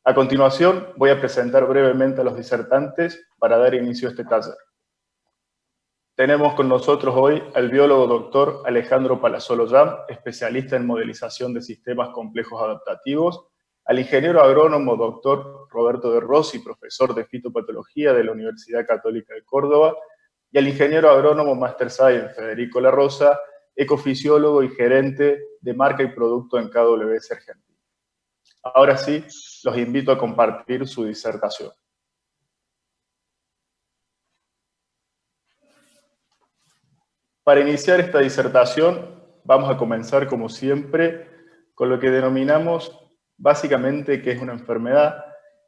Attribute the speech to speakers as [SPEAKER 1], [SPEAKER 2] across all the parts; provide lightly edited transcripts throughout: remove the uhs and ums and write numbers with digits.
[SPEAKER 1] A continuación, voy a presentar brevemente a los disertantes para dar inicio a este taller. Tenemos con nosotros hoy al biólogo doctor Alejandro Palazzolo Yam, especialista en modelización de sistemas complejos adaptativos, al ingeniero agrónomo doctor Roberto de Rossi, profesor de fitopatología de la Universidad Católica de Córdoba, y al ingeniero agrónomo Master Science Federico La Rosa, ecofisiólogo y gerente de marca y producto en KWS Argentina. Ahora sí, los invito a compartir su disertación. Para iniciar esta disertación, vamos a comenzar, como siempre, con lo que denominamos básicamente qué es una enfermedad,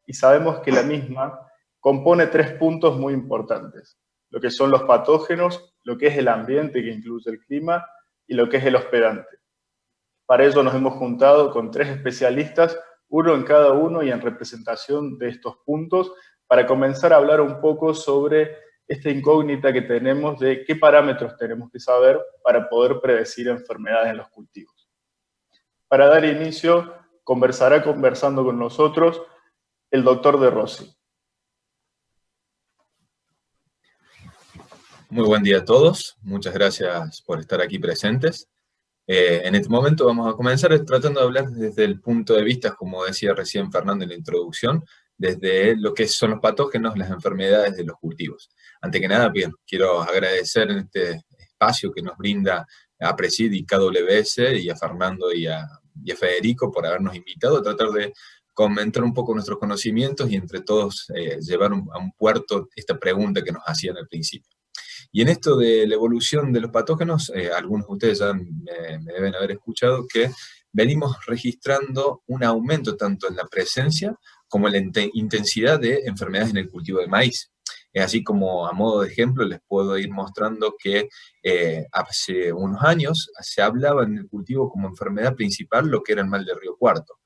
[SPEAKER 1] y sabemos que la misma compone tres puntos muy importantes: lo que son los patógenos, lo que es el ambiente, que incluye el clima, y lo que es el hospedante. Para ello nos hemos juntado con tres especialistas, uno en cada uno y en representación de estos puntos, para comenzar a hablar un poco sobre esta incógnita que tenemos de qué parámetros tenemos que saber para poder predecir enfermedades en los cultivos. Para dar inicio, conversará conversando con nosotros el doctor De Rossi.
[SPEAKER 2] Muy buen día a todos, muchas gracias por estar aquí presentes. En este momento vamos a comenzar tratando de hablar desde el punto de vista, como decía recién Fernando en la introducción, desde lo que son los patógenos, las enfermedades de los cultivos. Antes que nada, bien, quiero agradecer en este espacio que nos brinda a Presid y KWS, y a Fernando y a Federico por habernos invitado a tratar de comentar un poco nuestros conocimientos y entre todos llevar a un puerto esta pregunta que nos hacían al principio. Y en esto de la evolución de los patógenos, algunos de ustedes ya me deben haber escuchado que venimos registrando un aumento tanto en la presencia como en la intensidad de enfermedades en el cultivo de maíz. Así como a modo de ejemplo les puedo ir mostrando que hace unos años se hablaba en el cultivo como enfermedad principal lo que era el mal de Río Cuarto.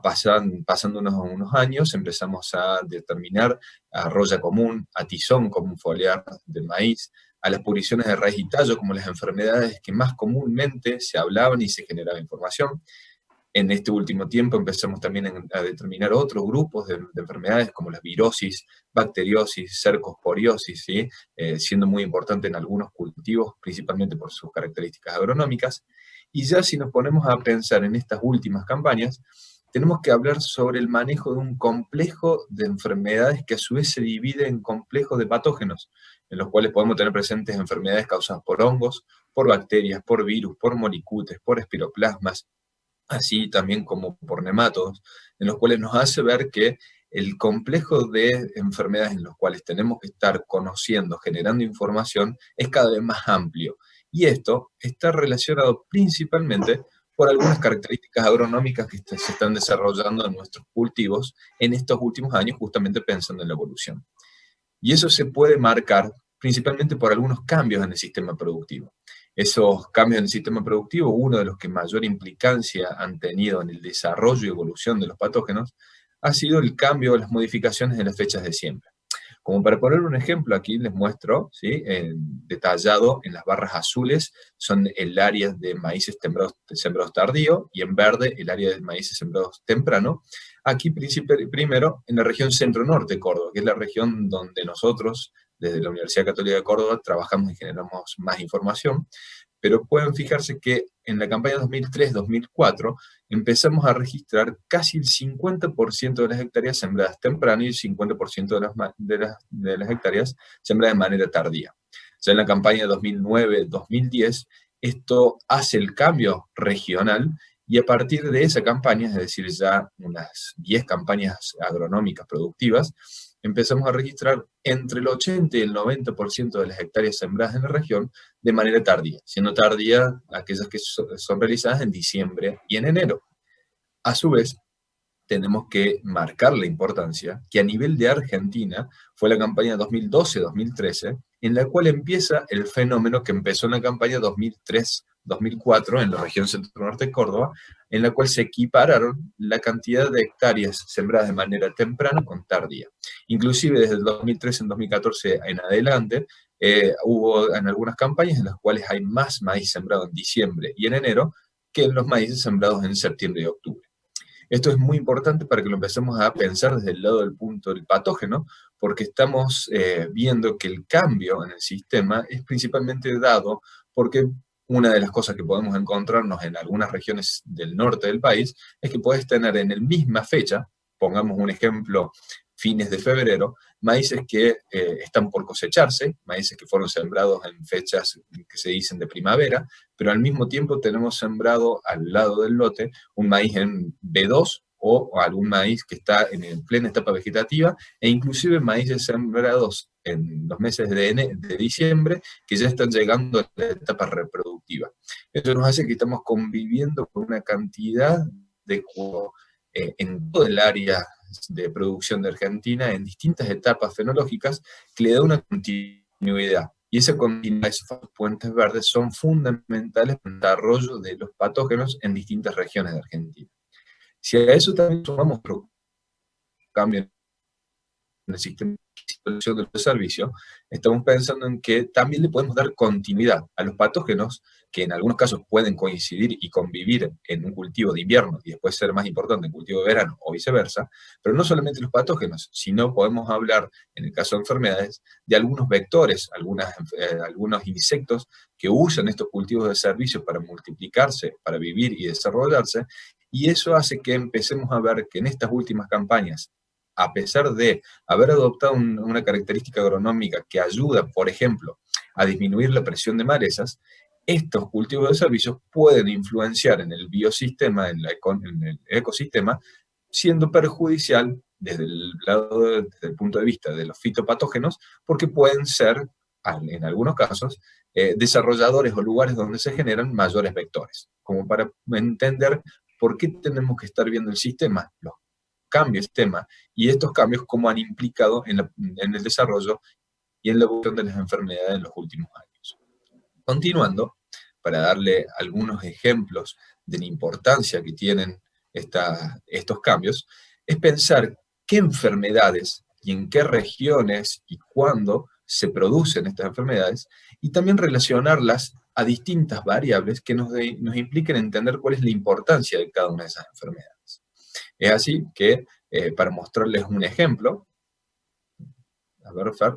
[SPEAKER 2] Pasando unos años empezamos a determinar a roya común, a tizón común foliar del maíz, a las pudriciones de raíz y tallo como las enfermedades que más comúnmente se hablaban y se generaba información. En este último tiempo empezamos también a determinar otros grupos de enfermedades como las virosis, bacteriosis, cercosporiosis, ¿sí? Siendo muy importante en algunos cultivos, principalmente por sus características agronómicas. Y ya si nos ponemos a pensar en estas últimas campañas, tenemos que hablar sobre el manejo de un complejo de enfermedades que a su vez se divide en complejos de patógenos, en los cuales podemos tener presentes enfermedades causadas por hongos, por bacterias, por virus, por molicutes, por espiroplasmas, así también como por nematodos, en los cuales nos hace ver que el complejo de enfermedades en los cuales tenemos que estar conociendo, generando información, es cada vez más amplio. Y esto está relacionado principalmente por algunas características agronómicas que se están desarrollando en nuestros cultivos en estos últimos años, justamente pensando en la evolución. Y eso se puede marcar principalmente por algunos cambios en el sistema productivo. Esos cambios en el sistema productivo, uno de los que mayor implicancia han tenido en el desarrollo y evolución de los patógenos, ha sido el cambio o las modificaciones en las fechas de siembra. Como para poner un ejemplo, aquí les muestro, ¿sí? Detallado en las barras azules, son el área de maíces sembrados tardío, y en verde el área de maíces sembrados temprano. Aquí primero en la región centro-norte de Córdoba, que es la región donde nosotros, desde la Universidad Católica de Córdoba, trabajamos y generamos más información. Pero pueden fijarse que en la campaña 2003-2004 empezamos a registrar casi el 50% de las hectáreas sembradas temprano y el 50% de las hectáreas sembradas de manera tardía. Ya en la campaña 2009-2010 esto hace el cambio regional, y a partir de esa campaña, es decir, ya unas 10 campañas agronómicas productivas, empezamos a registrar entre el 80 y el 90% de las hectáreas sembradas en la región de manera tardía, siendo tardía aquellas que son realizadas en diciembre y en enero. A su vez, tenemos que marcar la importancia que a nivel de Argentina fue la campaña 2012-2013, en la cual empieza el fenómeno que empezó en la campaña 2003-2004 en la región centro-norte de Córdoba, en la cual se equipararon la cantidad de hectáreas sembradas de manera temprana con tardía. Inclusive desde el 2013 en 2014 en adelante, hubo en algunas campañas en las cuales hay más maíz sembrado en diciembre y en enero que en los maíces sembrados en septiembre y octubre. Esto es muy importante para que lo empecemos a pensar desde el lado del punto del patógeno, porque estamos viendo que el cambio en el sistema es principalmente dado porque una de las cosas que podemos encontrarnos en algunas regiones del norte del país es que puedes tener en la misma fecha, pongamos un ejemplo, fines de febrero, maíces que están por cosecharse, maíces que fueron sembrados en fechas que se dicen de primavera, pero al mismo tiempo tenemos sembrado al lado del lote un maíz en B2 o algún maíz que está en plena etapa vegetativa, e inclusive maíces sembrados en los meses de diciembre que ya están llegando a la etapa reproductiva. Esto nos hace que estamos conviviendo con una cantidad de en todo el área de producción de Argentina en distintas etapas fenológicas que le da una continuidad. Y esa continuidad, esos puentes verdes son fundamentales para el desarrollo de los patógenos en distintas regiones de Argentina. Si a eso también sumamos otro cambio en el sistema de servicio, estamos pensando en que también le podemos dar continuidad a los patógenos que en algunos casos pueden coincidir y convivir en un cultivo de invierno y después ser más importante en cultivo de verano o viceversa, pero no solamente los patógenos, sino podemos hablar, en el caso de enfermedades, de algunos vectores, algunos insectos que usan estos cultivos de servicio para multiplicarse, para vivir y desarrollarse, y eso hace que empecemos a ver que en estas últimas campañas, a pesar de haber adoptado una característica agronómica que ayuda, por ejemplo, a disminuir la presión de malezas, estos cultivos de servicios pueden influenciar en el biosistema, en el ecosistema, siendo perjudicial desde el punto de vista de los fitopatógenos, porque pueden ser, en algunos casos, desarrolladores o lugares donde se generan mayores vectores, como para entender por qué tenemos que estar viendo el sistema, los cambios del sistema, y estos cambios cómo han implicado en el desarrollo y en la evolución de las enfermedades en los últimos años. Continuando, para darle algunos ejemplos de la importancia que tienen estos cambios, es pensar qué enfermedades y en qué regiones y cuándo se producen estas enfermedades, y también relacionarlas a distintas variables que nos impliquen entender cuál es la importancia de cada una de esas enfermedades. Es así que, para mostrarles un ejemplo, a ver, Fer,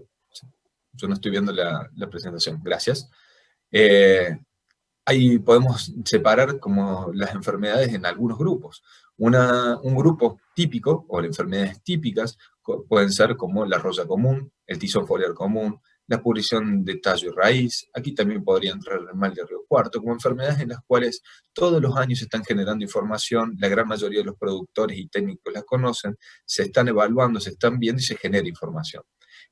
[SPEAKER 2] yo no estoy viendo la presentación, gracias. Ahí podemos separar como las enfermedades en algunos grupos. Un grupo típico, o las enfermedades típicas, pueden ser como la roya común, el tizón foliar común, la pudrición de tallo y raíz. Aquí también podría entrar el mal de Río Cuarto, como enfermedades en las cuales todos los años se están generando información, la gran mayoría de los productores y técnicos las conocen, se están evaluando, se están viendo y se genera información.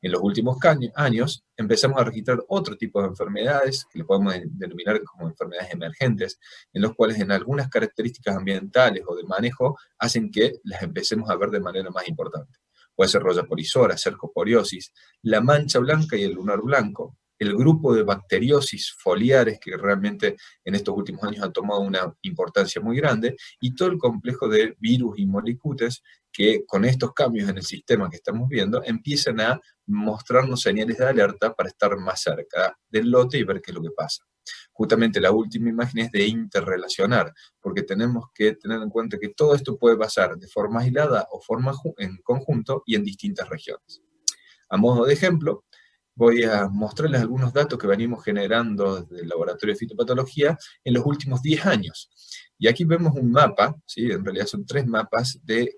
[SPEAKER 2] En los últimos años empezamos a registrar otro tipo de enfermedades, que le podemos denominar como enfermedades emergentes, en los cuales en algunas características ambientales o de manejo hacen que las empecemos a ver de manera más importante. Puede ser roya porizora, cercosporiosis, la mancha blanca y el lunar blanco, el grupo de bacteriosis foliares que realmente en estos últimos años ha tomado una importancia muy grande, y todo el complejo de virus y molicutes que con estos cambios en el sistema que estamos viendo empiezan a mostrarnos señales de alerta para estar más cerca del lote y ver qué es lo que pasa. Justamente la última imagen es de interrelacionar, porque tenemos que tener en cuenta que todo esto puede pasar de forma aislada o en conjunto y en distintas regiones. A modo de ejemplo, voy a mostrarles algunos datos que venimos generando desde el Laboratorio de Fitopatología en los últimos 10 años. Y aquí vemos un mapa, ¿sí? En realidad son 3 mapas de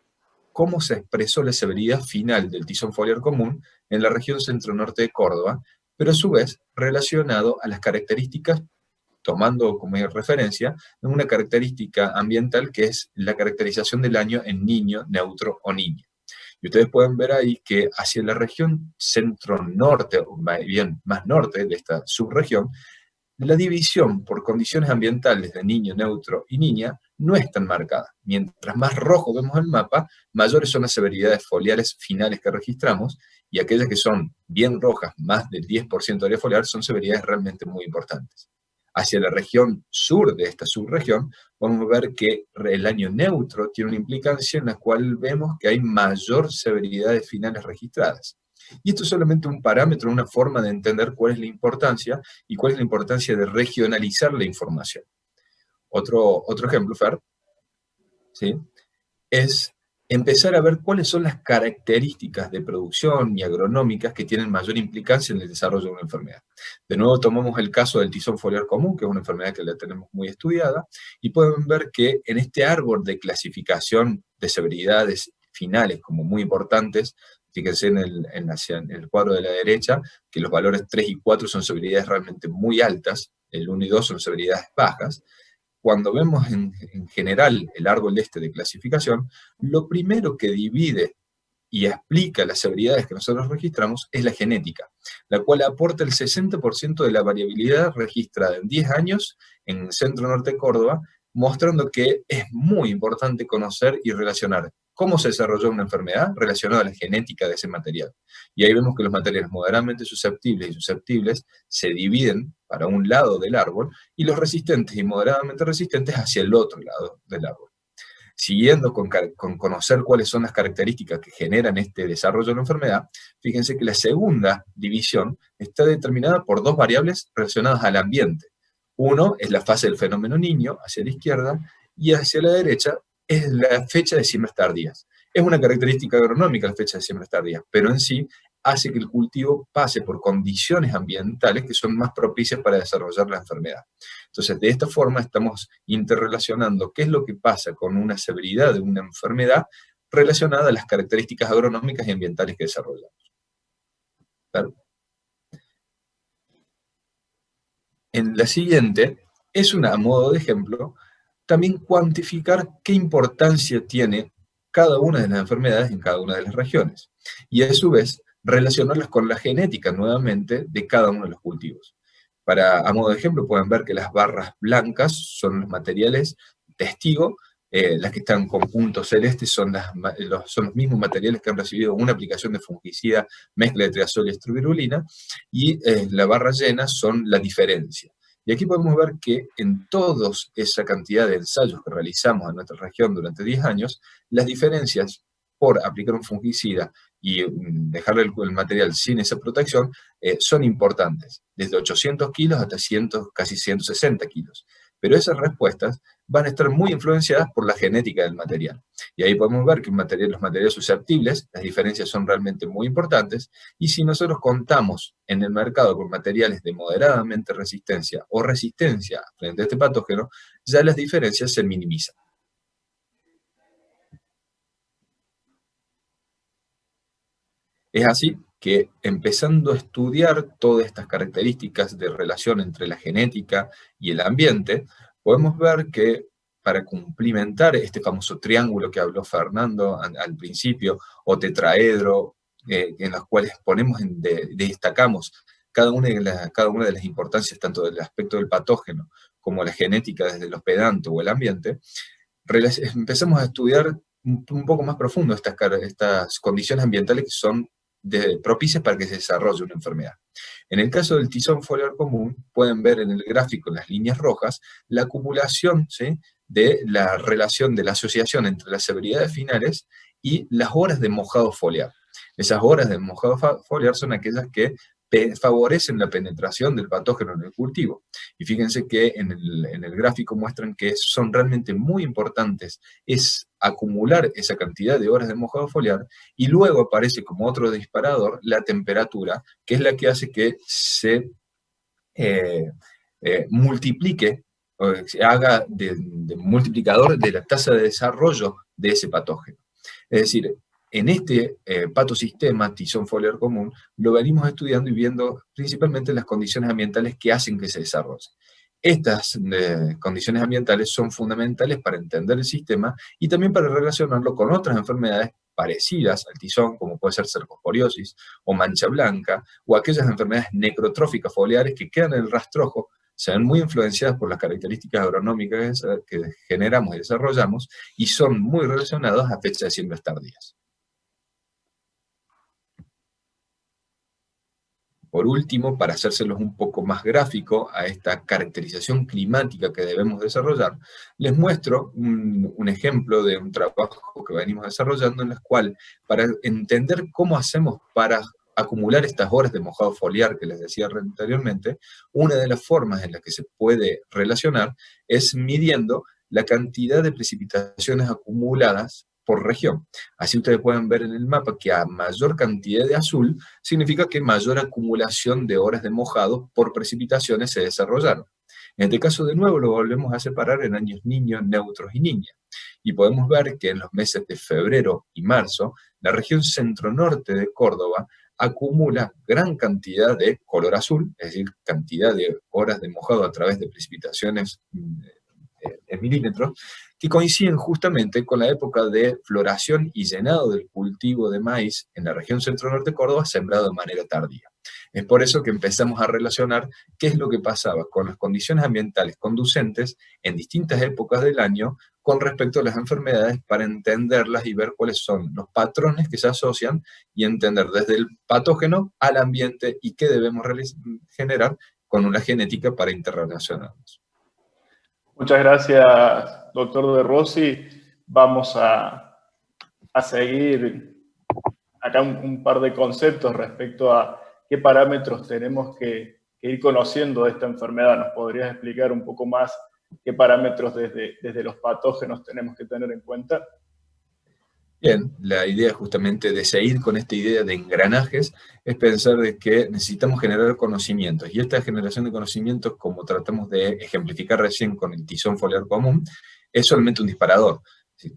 [SPEAKER 2] cómo se expresó la severidad final del tizón foliar común en la región centro-norte de Córdoba, pero a su vez relacionado a las características, tomando como referencia una característica ambiental que es la caracterización del año en niño, neutro o niña. Y ustedes pueden ver ahí que hacia la región centro-norte, o bien más norte de esta subregión, la división por condiciones ambientales de niño, neutro y niña no es tan marcada. Mientras más rojo vemos el mapa, mayores son las severidades foliares finales que registramos, y aquellas que son bien rojas, más del 10% de área foliar, son severidades realmente muy importantes. Hacia la región sur de esta subregión, vamos a ver que el año neutro tiene una implicancia en la cual vemos que hay mayor severidades finales registradas. Y esto es solamente un parámetro, una forma de entender cuál es la importancia y cuál es la importancia de regionalizar la información. Otro ejemplo, Fer, ¿sí? es empezar a ver cuáles son las características de producción y agronómicas que tienen mayor implicancia en el desarrollo de una enfermedad. De nuevo tomamos el caso del tizón foliar común, que es una enfermedad que la tenemos muy estudiada, y pueden ver que en este árbol de clasificación de severidades finales como muy importantes, fíjense en el cuadro de la derecha, que los valores 3 y 4 son severidades realmente muy altas, el 1 y 2 son severidades bajas. Cuando vemos en general el árbol de clasificación, lo primero que divide y explica las severidades que nosotros registramos es la genética, la cual aporta el 60% de la variabilidad registrada en 10 años en el centro norte de Córdoba, mostrando que es muy importante conocer y relacionar cómo se desarrolló una enfermedad relacionada a la genética de ese material. Y ahí vemos que los materiales moderadamente susceptibles y susceptibles se dividen para un lado del árbol y los resistentes y moderadamente resistentes hacia el otro lado del árbol. Siguiendo con conocer cuáles son las características que generan este desarrollo de la enfermedad, fíjense que la segunda división está determinada por dos variables relacionadas al ambiente. Uno es la fase del fenómeno niño, hacia la izquierda, y hacia la derecha es la fecha de siembras tardías. Es una característica agronómica la fecha de siembras tardías, pero en sí hace que el cultivo pase por condiciones ambientales que son más propicias para desarrollar la enfermedad. Entonces, de esta forma estamos interrelacionando qué es lo que pasa con una severidad de una enfermedad relacionada a las características agronómicas y ambientales que desarrollamos. ¿Claro? En la siguiente, es a modo de ejemplo, también cuantificar qué importancia tiene cada una de las enfermedades en cada una de las regiones. Y a su vez, relacionarlas con la genética nuevamente de cada uno de los cultivos. A modo de ejemplo, pueden ver que las barras blancas son los materiales testigo, las que están con puntos celestes son los mismos materiales que han recibido una aplicación de fungicida, mezcla de triazol y estrovirulina, y la barra llena son la diferencia. Y aquí podemos ver que en toda esa cantidad de ensayos que realizamos en nuestra región durante 10 años, las diferencias por aplicar un fungicida y dejarle el material sin esa protección son importantes, desde 800 kilos hasta casi 160 kilos. Pero esas respuestas van a estar muy influenciadas por la genética del material. Y ahí podemos ver que los materiales susceptibles, las diferencias son realmente muy importantes, y si nosotros contamos en el mercado con materiales de moderadamente resistencia o resistencia frente a este patógeno, ya las diferencias se minimizan. Es así que, empezando a estudiar todas estas características de relación entre la genética y el ambiente, podemos ver que para cumplimentar este famoso triángulo que habló Fernando al principio, o tetraedro, en los cuales destacamos cada una de las importancias, tanto del aspecto del patógeno como la genética desde el hospedante o el ambiente, empezamos a estudiar un poco más profundo estas condiciones ambientales que son propicias para que se desarrolle una enfermedad. En el caso del tizón foliar común, pueden ver en el gráfico, en las líneas rojas, la acumulación, ¿sí?, de la relación de la asociación entre las severidades finales y las horas de mojado foliar. Esas horas de mojado foliar son aquellas que favorecen la penetración del patógeno en el cultivo. Y fíjense que en el gráfico muestran que son realmente muy importantes, es acumular esa cantidad de horas de mojado foliar, y luego aparece como otro disparador la temperatura, que es la que hace que se multiplique, o se haga de multiplicador de la tasa de desarrollo de ese patógeno. Es decir, en este patosistema tizón foliar común lo venimos estudiando y viendo principalmente las condiciones ambientales que hacen que se desarrolle. Estas condiciones ambientales son fundamentales para entender el sistema y también para relacionarlo con otras enfermedades parecidas al tizón, como puede ser cercosporiosis o mancha blanca, o aquellas enfermedades necrotróficas foliares que quedan en el rastrojo, se ven muy influenciadas por las características agronómicas que generamos y desarrollamos, y son muy relacionadas a fechas de siembras tardías. Por último, para hacérselos un poco más gráfico a esta caracterización climática que debemos desarrollar, les muestro un ejemplo de un trabajo que venimos desarrollando, en el cual, para entender cómo hacemos para acumular estas horas de mojado foliar que les decía anteriormente, una de las formas en las que se puede relacionar es midiendo la cantidad de precipitaciones acumuladas por región. Así ustedes pueden ver en el mapa que a mayor cantidad de azul significa que mayor acumulación de horas de mojado por precipitaciones se desarrollaron. En este caso, de nuevo, lo volvemos a separar en años niños, neutros y niñas. Y podemos ver que en los meses de febrero y marzo, la región centro-norte de Córdoba acumula gran cantidad de color azul, es decir, cantidad de horas de mojado a través de precipitaciones en milímetros, que coinciden justamente con la época de floración y llenado del cultivo de maíz en la región centro-norte de Córdoba, sembrado de manera tardía. Es por eso que empezamos a relacionar qué es lo que pasaba con las condiciones ambientales conducentes en distintas épocas del año con respecto a las enfermedades para entenderlas y ver cuáles son los patrones que se asocian y entender desde el patógeno al ambiente y qué debemos generar con una genética para interrelacionarnos.
[SPEAKER 1] Muchas gracias, doctor De Rossi. Vamos a seguir acá un par de conceptos respecto a qué parámetros tenemos que ir conociendo de esta enfermedad. ¿Nos podrías explicar un poco más qué parámetros desde los patógenos tenemos que tener en cuenta?
[SPEAKER 2] Bien, la idea justamente de seguir con esta idea de engranajes es pensar de que necesitamos generar conocimientos, y esta generación de conocimientos, como tratamos de ejemplificar recién con el tizón foliar común, es solamente un disparador.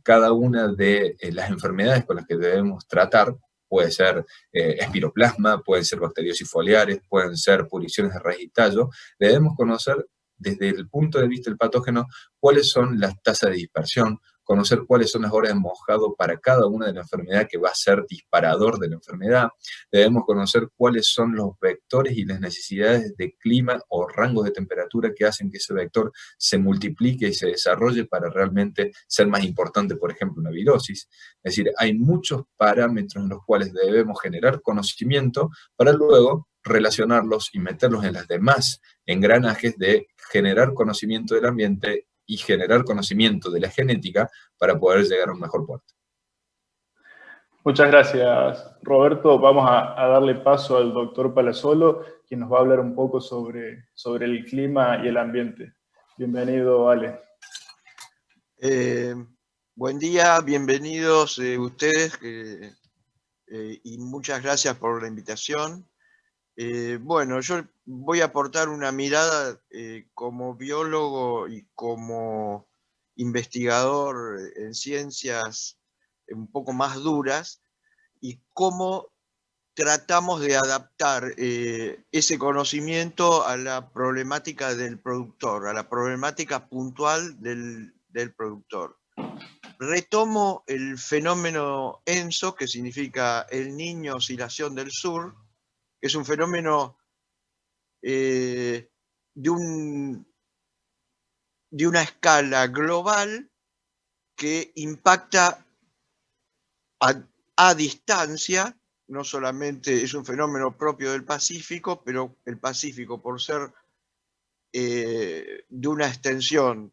[SPEAKER 2] Cada una de las enfermedades con las que debemos tratar, puede ser espiroplasma, pueden ser bacteriosis foliares, pueden ser pudriciones de raíz y tallo, debemos conocer desde el punto de vista del patógeno cuáles son las tasas de dispersión, conocer cuáles son las horas de mojado para cada una de las enfermedades que va a ser disparador de la enfermedad. Debemos conocer cuáles son los vectores y las necesidades de clima o rangos de temperatura que hacen que ese vector se multiplique y se desarrolle para realmente ser más importante, por ejemplo, una virosis. Es decir, hay muchos parámetros en los cuales debemos generar conocimiento para luego relacionarlos y meterlos en las demás engranajes de generar conocimiento del ambiente y generar conocimiento de la genética para poder llegar a un mejor puerto.
[SPEAKER 1] Muchas gracias, Roberto. Vamos a darle paso al doctor Palazzolo, quien nos va a hablar un poco sobre el clima y el ambiente. Bienvenido, Ale.
[SPEAKER 3] Buen día, bienvenidos ustedes y muchas gracias por la invitación. Bueno, yo voy a aportar una mirada como biólogo y como investigador en ciencias un poco más duras, y cómo tratamos de adaptar ese conocimiento a la problemática del productor, a la problemática puntual del productor. Retomo el fenómeno ENSO, que significa el Niño Oscilación del Sur, que es un fenómeno de una escala global que impacta a distancia. No solamente es un fenómeno propio del Pacífico, pero el Pacífico, por ser de una extensión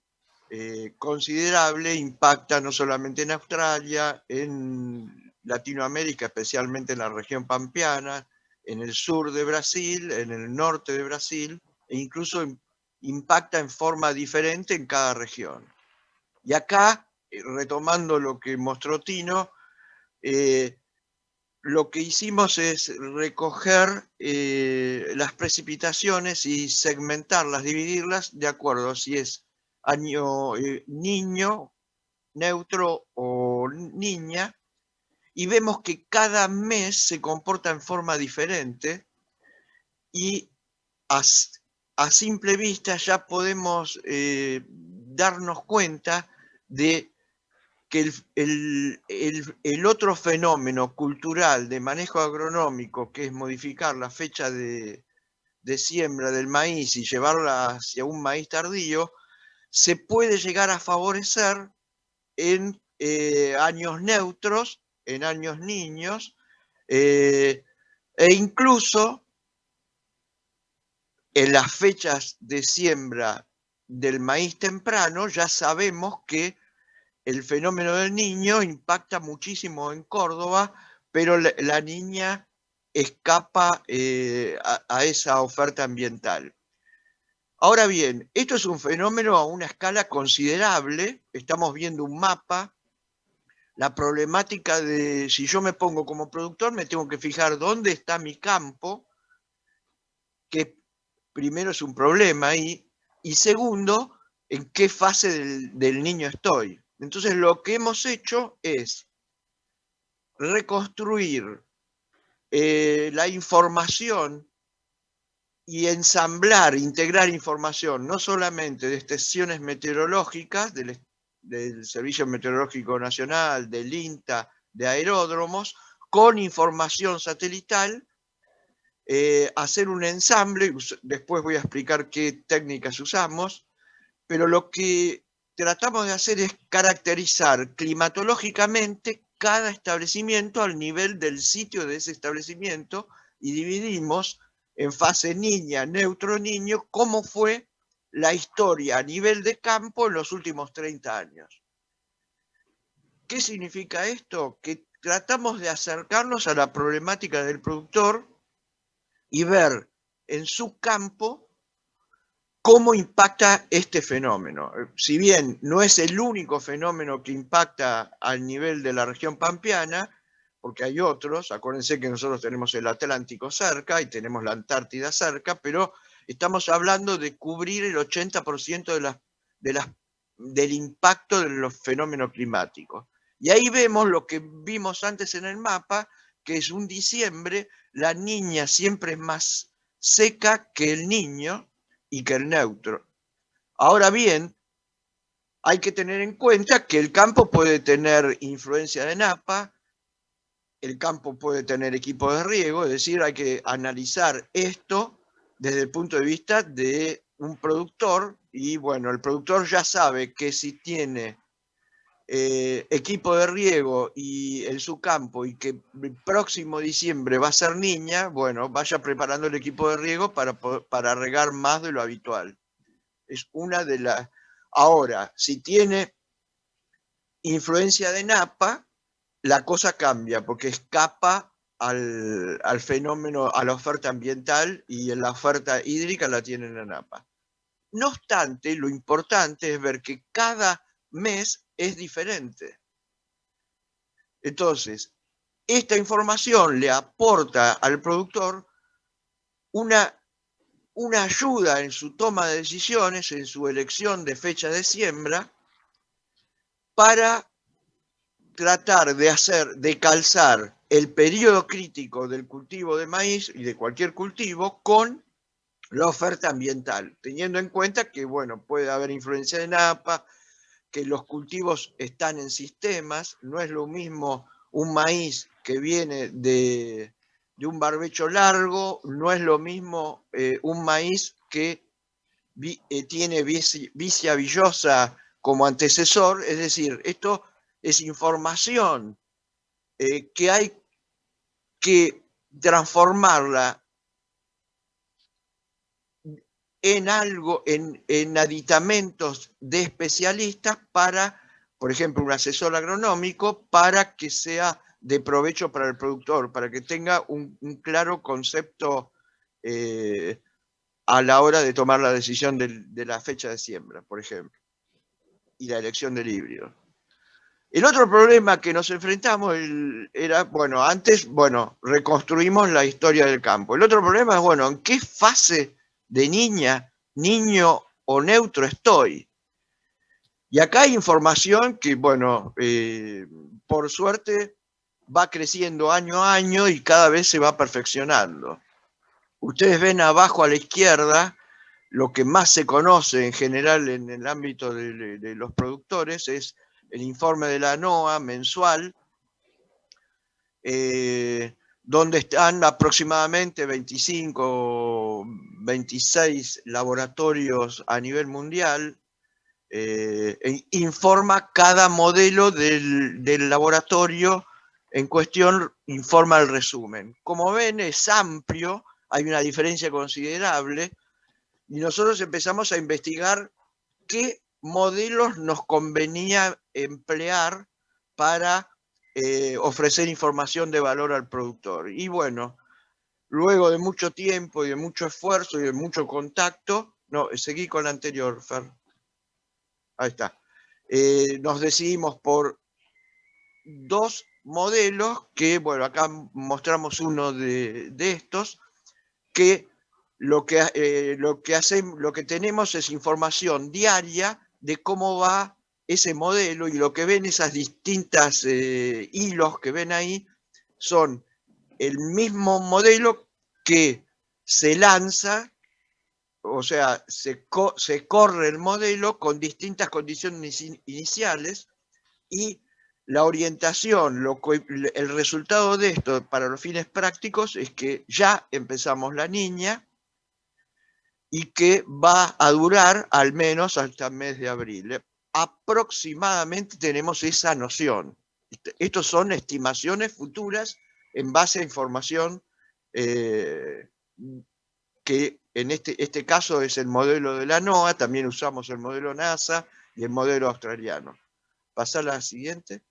[SPEAKER 3] considerable, impacta no solamente en Australia, en Latinoamérica, especialmente en la región pampeana, en el sur de Brasil, en el norte de Brasil, e incluso impacta en forma diferente en cada región. Y acá, retomando lo que mostró Tino, lo que hicimos es recoger las precipitaciones y segmentarlas, dividirlas de acuerdo a si es año niño, neutro o niña, y vemos que cada mes se comporta en forma diferente, y a simple vista ya podemos darnos cuenta de que el otro fenómeno cultural de manejo agronómico, que es modificar la fecha de siembra del maíz y llevarla hacia un maíz tardío, se puede llegar a favorecer en años neutros, en años niños, e incluso en las fechas de siembra del maíz temprano ya sabemos que el fenómeno del niño impacta muchísimo en Córdoba, pero la niña escapa a esa oferta ambiental. Ahora bien, esto es un fenómeno a una escala considerable. Estamos viendo un mapa la problemática de si yo me pongo como productor, me tengo que fijar dónde está mi campo, que primero es un problema ahí, y segundo, en qué fase del niño estoy. Entonces lo que hemos hecho es reconstruir la información y ensamblar, integrar información, no solamente de estaciones meteorológicas, del Servicio Meteorológico Nacional, del INTA, de aeródromos, con información satelital, hacer un ensamble, después voy a explicar qué técnicas usamos, pero lo que tratamos de hacer es caracterizar climatológicamente cada establecimiento al nivel del sitio de ese establecimiento y dividimos en fase niña, neutro, niño, cómo fue la historia a nivel de campo en los últimos 30 años. ¿Qué significa esto? Que tratamos de acercarnos a la problemática del productor y ver en su campo cómo impacta este fenómeno. Si bien no es el único fenómeno que impacta al nivel de la región pampeana, porque hay otros, acuérdense que nosotros tenemos el Atlántico cerca y tenemos la Antártida cerca, pero estamos hablando de cubrir el 80% del impacto de los fenómenos climáticos. Y ahí vemos lo que vimos antes en el mapa, que es un diciembre, la niña siempre es más seca que el niño y que el neutro. Ahora bien, hay que tener en cuenta que el campo puede tener influencia de napa, el campo puede tener equipo de riego, es decir, hay que analizar esto desde el punto de vista de un productor, y bueno, el productor ya sabe que si tiene equipo de riego y en su campo y que el próximo diciembre va a ser niña, bueno, vaya preparando el equipo de riego para regar más de lo habitual. Es una de las... Ahora, si tiene influencia de napa, la cosa cambia porque escapa al fenómeno, a la oferta ambiental, y la oferta hídrica la tiene la napa. No obstante, lo importante es ver que cada mes es diferente. Entonces, esta información le aporta al productor una ayuda en su toma de decisiones, en su elección de fecha de siembra, para tratar de calzar el periodo crítico del cultivo de maíz y de cualquier cultivo con la oferta ambiental, teniendo en cuenta que, bueno, puede haber influencia de napa, que los cultivos están en sistemas, no es lo mismo un maíz que viene de un barbecho largo, no es lo mismo un maíz que tiene vicia villosa como antecesor, es decir, esto es información que hay que transformarla en algo, en aditamentos de especialistas para, por ejemplo, un asesor agronómico, para que sea de provecho para el productor, para que tenga un claro concepto a la hora de tomar la decisión de la fecha de siembra, por ejemplo, y la elección del híbrido. El otro problema que nos enfrentamos era, bueno, antes, bueno, reconstruimos la historia del campo. El otro problema es, bueno, ¿en qué fase de niña, niño o neutro estoy? Y acá hay información que, bueno, por suerte va creciendo año a año y cada vez se va perfeccionando. Ustedes ven abajo a la izquierda, lo que más se conoce en general en el ámbito de los productores es el informe de la NOAA mensual, donde están aproximadamente 25 o 26 laboratorios a nivel mundial. Informa cada modelo del laboratorio en cuestión, informa el resumen. Como ven, es amplio, hay una diferencia considerable, y nosotros empezamos a investigar qué modelos nos convenía emplear para ofrecer información de valor al productor. Y bueno, luego de mucho tiempo y de mucho esfuerzo y de mucho contacto, no, seguí con la anterior, Fer. Ahí está. Nos decidimos por dos modelos que, bueno, acá mostramos uno de estos, que lo que tenemos es información diaria de cómo va ese modelo, y lo que ven, esas distintas hilos que ven ahí, son el mismo modelo que se lanza, o sea, se corre el modelo con distintas condiciones iniciales, y la orientación, el resultado de esto para los fines prácticos es que ya empezamos la niña y que va a durar al menos hasta el mes de abril. Aproximadamente tenemos esa noción. Estos son estimaciones futuras en base a información que en este caso es el modelo de la NOAA, también usamos el modelo NASA y el modelo australiano. Pasar a la siguiente.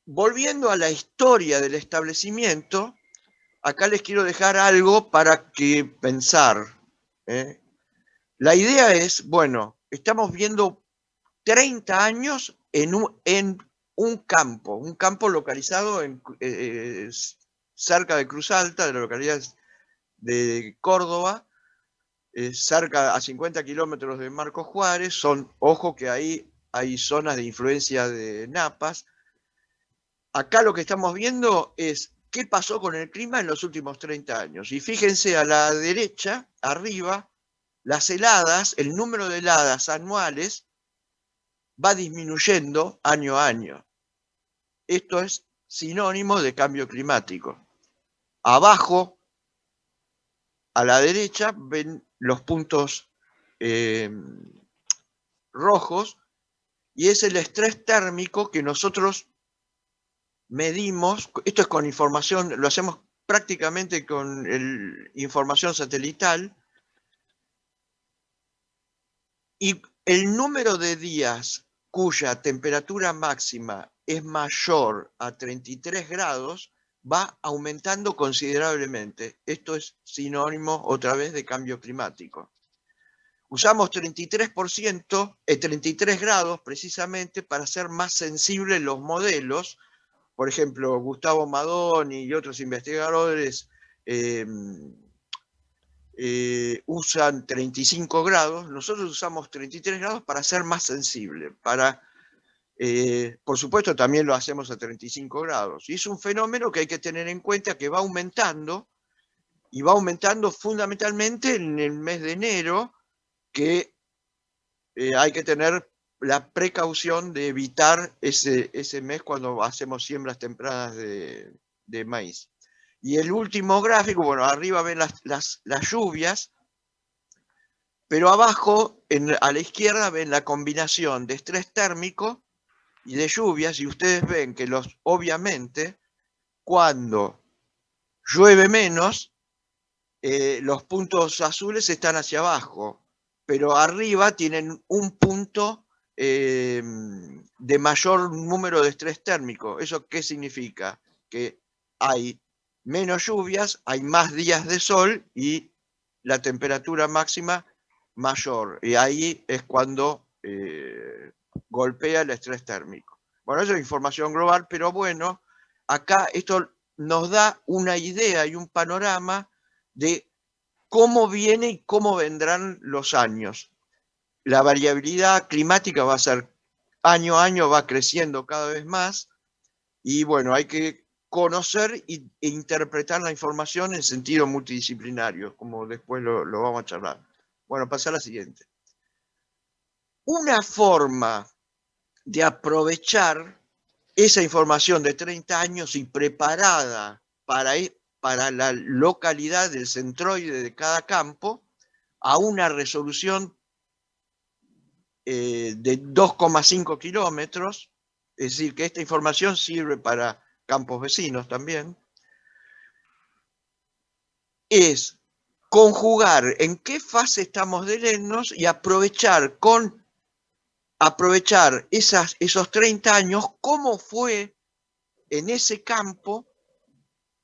[SPEAKER 3] Volviendo a la historia del establecimiento, acá les quiero dejar algo para que pensar. La idea es, bueno, estamos viendo 30 años en un campo localizado cerca de Cruz Alta, de la localidad de Córdoba, cerca a 50 kilómetros de Marcos Juárez. Ojo que ahí hay zonas de influencia de napas. Acá lo que estamos viendo es qué pasó con el clima en los últimos 30 años. Y fíjense a la derecha, arriba, las heladas, el número de heladas anuales va disminuyendo año a año. Esto es sinónimo de cambio climático. Abajo, a la derecha, ven los puntos rojos, y es el estrés térmico que nosotros medimos. Esto es con información, lo hacemos prácticamente con información satelital, y el número de días cuya temperatura máxima es mayor a 33 grados va aumentando considerablemente. Esto es sinónimo otra vez de cambio climático. Usamos 33 grados precisamente para hacer más sensibles los modelos. Por ejemplo, Gustavo Madoni y otros investigadores usan 35 grados, nosotros usamos 33 grados para ser más sensible. Por supuesto, también lo hacemos a 35 grados. Y es un fenómeno que hay que tener en cuenta, que va aumentando, y va aumentando fundamentalmente en el mes de enero, que hay que tener la precaución de evitar ese mes cuando hacemos siembras tempranas de maíz. Y el último gráfico, bueno, arriba ven las lluvias, pero abajo, a la izquierda, ven la combinación de estrés térmico y de lluvias, y ustedes ven que obviamente, cuando llueve menos, los puntos azules están hacia abajo, pero arriba tienen un punto de mayor número de estrés térmico. ¿Eso qué significa? Que hay menos lluvias, hay más días de sol y la temperatura máxima mayor. Y ahí es cuando golpea el estrés térmico. Bueno, eso es información global, pero bueno, acá esto nos da una idea y un panorama de cómo viene y cómo vendrán los años. La variabilidad climática va a ser año a año, va creciendo cada vez más, y bueno, hay que conocer e interpretar la información en sentido multidisciplinario, como después lo vamos a charlar. Bueno, pasa a la siguiente. Una forma de aprovechar esa información de 30 años y preparada para la localidad del centroide de cada campo, a una resolución de 2,5 kilómetros, es decir, que esta información sirve para campos vecinos también, es conjugar en qué fase estamos del ENOS y aprovechar esos 30 años, cómo fue en ese campo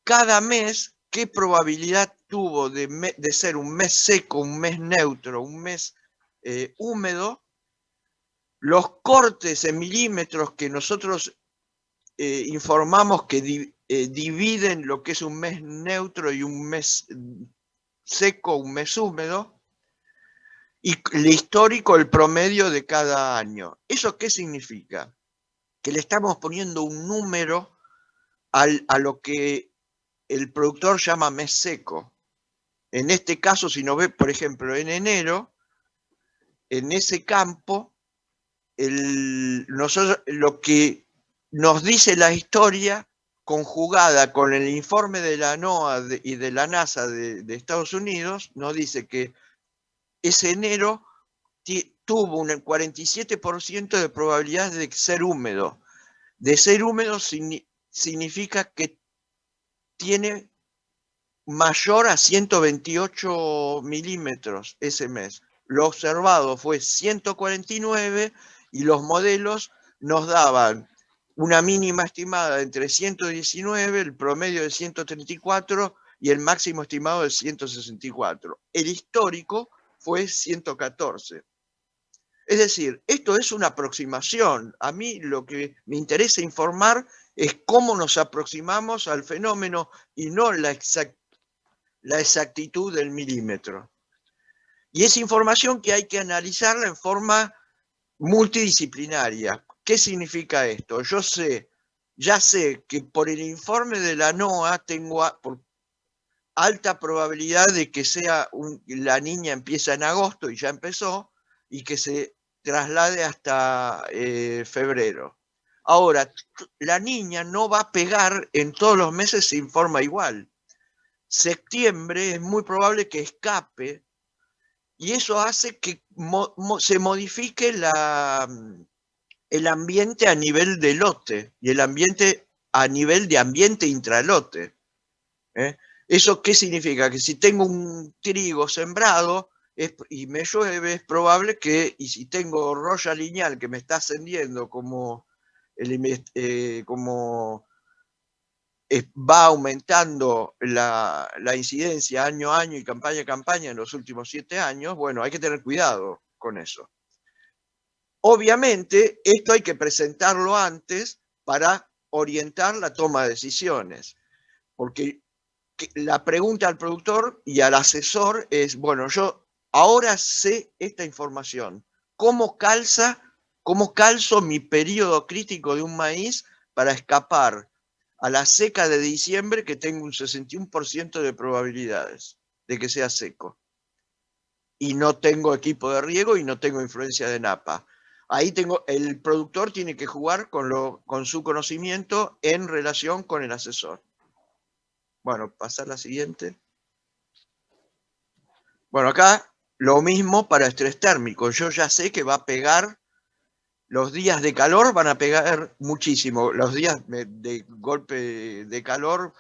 [SPEAKER 3] cada mes, qué probabilidad tuvo de ser un mes seco, un mes neutro, un mes húmedo, Los cortes en milímetros que nosotros informamos que dividen lo que es un mes neutro y un mes seco, un mes húmedo, y el histórico, el promedio de cada año. ¿Eso qué significa? Que le estamos poniendo un número a lo que el productor llama mes seco. En este caso, si nos ve, por ejemplo, en enero, en ese campo, lo que nos dice la historia, conjugada con el informe de la NOAA y de la NASA de Estados Unidos, nos dice que ese enero tuvo un 47% de probabilidad de ser húmedo. De ser húmedo significa que tiene mayor a 128 milímetros ese mes. Lo observado fue 149 y los modelos nos daban una mínima estimada entre 119, el promedio de 134 y el máximo estimado de 164. El histórico fue 114. Es decir, esto es una aproximación. A mí lo que me interesa informar es cómo nos aproximamos al fenómeno y no la exactitud del milímetro. Y es información que hay que analizarla en forma multidisciplinaria. ¿Qué significa esto? Ya sé que por el informe de la NOAA tengo por alta probabilidad de que la niña empieza en agosto y ya empezó, y que se traslade hasta febrero. Ahora, la niña no va a pegar en todos los meses, se informa igual. Septiembre es muy probable que escape, y eso hace que se modifique el ambiente a nivel de lote y el ambiente a nivel de ambiente intralote. ¿Eso qué significa? Que si tengo un trigo sembrado y me llueve, es probable que, y si tengo roya lineal que me está ascendiendo como va aumentando la incidencia año a año y campaña a campaña en los últimos 7 años, bueno, hay que tener cuidado con eso. Obviamente, esto hay que presentarlo antes para orientar la toma de decisiones, porque la pregunta al productor y al asesor es, bueno, yo ahora sé esta información, ¿cómo calzo mi periodo crítico de un maíz para escapar a la seca de diciembre, que tengo un 61% de probabilidades de que sea seco? Y no tengo equipo de riego y no tengo influencia de napa. Ahí el productor tiene que jugar con su conocimiento en relación con el asesor. Bueno, pasar la siguiente. Bueno, acá lo mismo para estrés térmico. Yo ya sé que va a pegar, los días de calor van a pegar muchísimo. Los días de golpe de calor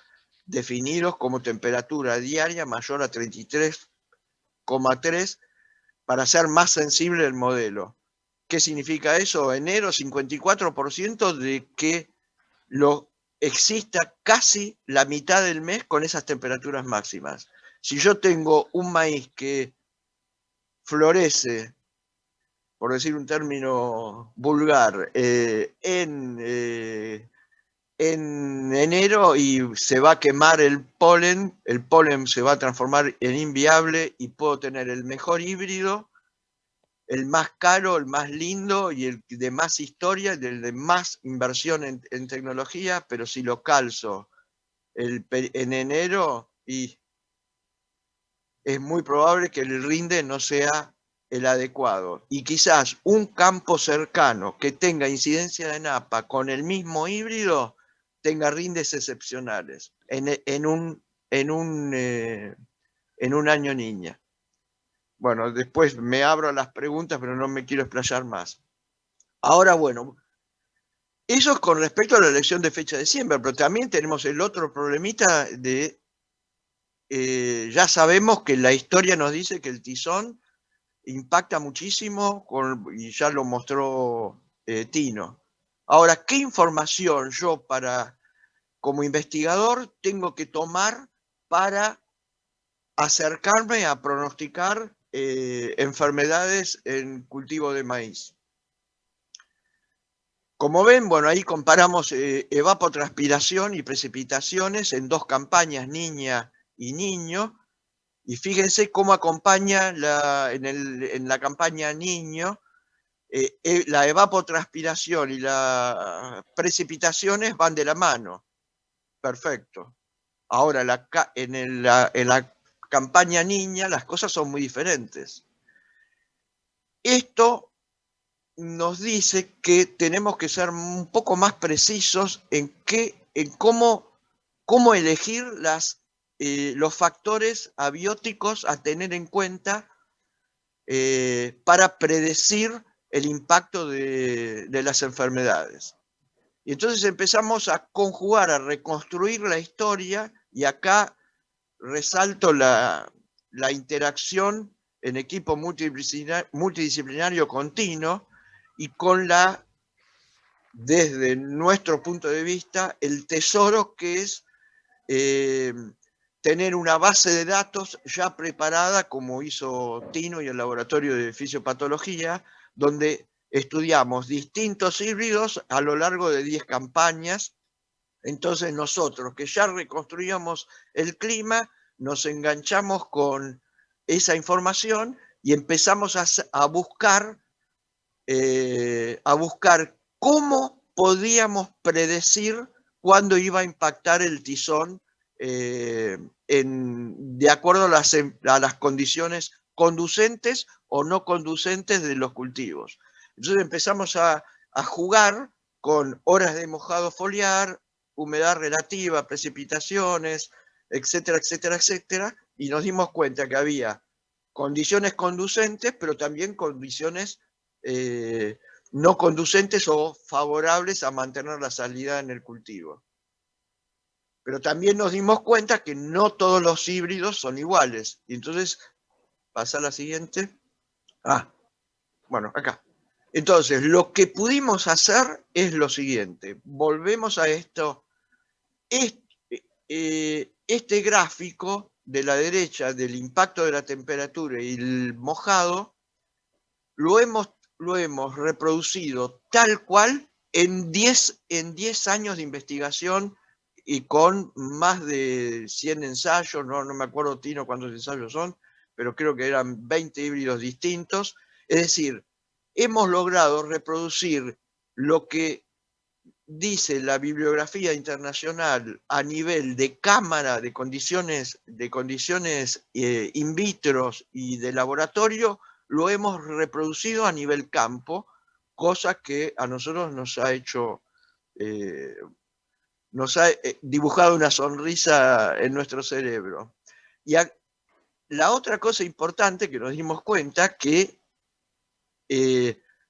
[SPEAKER 3] definidos como temperatura diaria mayor a 33,3 para ser más sensible el modelo. ¿Qué significa eso? Enero, 54% de que exista casi la mitad del mes con esas temperaturas máximas. Si yo tengo un maíz que florece, por decir un término vulgar, en enero y se va a quemar el polen se va a transformar en inviable y puedo tener el mejor híbrido, el más caro, el más lindo y el de más historia, el de más inversión en tecnología, pero si lo calzo en enero, y es muy probable que el rinde no sea el adecuado. Y quizás un campo cercano que tenga incidencia de napa con el mismo híbrido tenga rindes excepcionales en un año niña. Bueno, después me abro a las preguntas, pero no me quiero explayar más. Ahora, bueno, eso es con respecto a la elección de fecha de siembra, pero también tenemos el otro problemita de, ya sabemos que la historia nos dice que el tizón impacta muchísimo, y ya lo mostró Tino. Ahora, ¿qué información yo como investigador tengo que tomar para acercarme a pronosticar enfermedades en cultivo de maíz? Como ven, bueno, ahí comparamos evapotranspiración y precipitaciones en dos campañas, niña y niño, y fíjense cómo acompaña en la campaña niño, la evapotranspiración y las precipitaciones van de la mano. Perfecto. Ahora, en la campaña niña las cosas son muy diferentes. Esto nos dice que tenemos que ser un poco más precisos en cómo elegir los factores abióticos a tener en cuenta para predecir el impacto de las enfermedades. Y entonces empezamos a conjugar, a reconstruir la historia, y acá resalto la interacción en equipo multidisciplinario continuo, y desde nuestro punto de vista, el tesoro que es tener una base de datos ya preparada, como hizo Tino y el laboratorio de fisiopatología, donde estudiamos distintos híbridos a lo largo de 10 campañas. Entonces nosotros, que ya reconstruíamos el clima, nos enganchamos con esa información y empezamos a buscar cómo podíamos predecir cuándo iba a impactar el tizón de acuerdo a las condiciones conducentes o no conducentes de los cultivos. Entonces empezamos a jugar con horas de mojado foliar, humedad relativa, precipitaciones, etcétera, etcétera, etcétera, y nos dimos cuenta que había condiciones conducentes, pero también condiciones no conducentes o favorables a mantener la salida en el cultivo. Pero también nos dimos cuenta que no todos los híbridos son iguales. Y entonces, pasa a la siguiente. Bueno, acá. Entonces, lo que pudimos hacer es lo siguiente. Volvemos a esto. Este gráfico de la derecha del impacto de la temperatura y el mojado lo hemos reproducido tal cual en 10 años de investigación y con más de 100 ensayos, no me acuerdo, Tino, cuántos ensayos son, pero creo que eran 20 híbridos distintos. Es decir, hemos logrado reproducir lo que dice la bibliografía internacional a nivel de cámara, de condiciones in vitro y de laboratorio, lo hemos reproducido a nivel campo, cosa que a nosotros nos ha hecho, nos ha dibujado una sonrisa en nuestro cerebro. Y la otra cosa importante que nos dimos cuenta que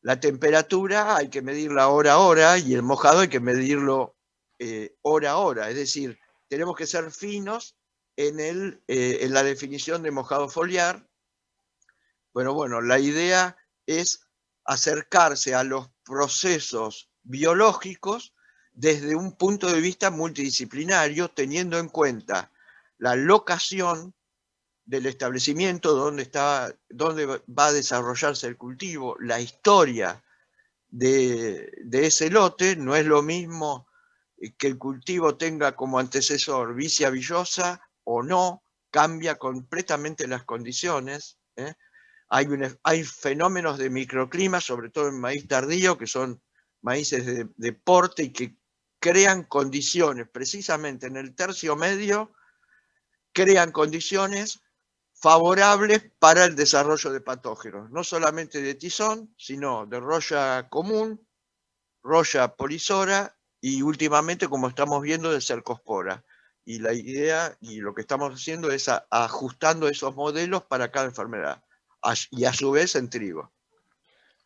[SPEAKER 3] la temperatura hay que medirla hora a hora y el mojado hay que medirlo hora a hora. Es decir, tenemos que ser finos en la definición de mojado foliar. Bueno, la idea es acercarse a los procesos biológicos desde un punto de vista multidisciplinario, teniendo en cuenta la locación del establecimiento donde va a desarrollarse el cultivo, la historia de ese lote. No es lo mismo que el cultivo tenga como antecesor Vicia villosa o no, cambia completamente las condiciones. Hay fenómenos de microclima, sobre todo en maíz tardío, que son maíces de porte y que crean condiciones, precisamente en el tercio medio, crean condiciones favorables para el desarrollo de patógenos, no solamente de tizón, sino de roya común, roya polisora y últimamente, como estamos viendo, de cercospora. Y la idea y lo que estamos haciendo es ajustando esos modelos para cada enfermedad, y a su vez en trigo.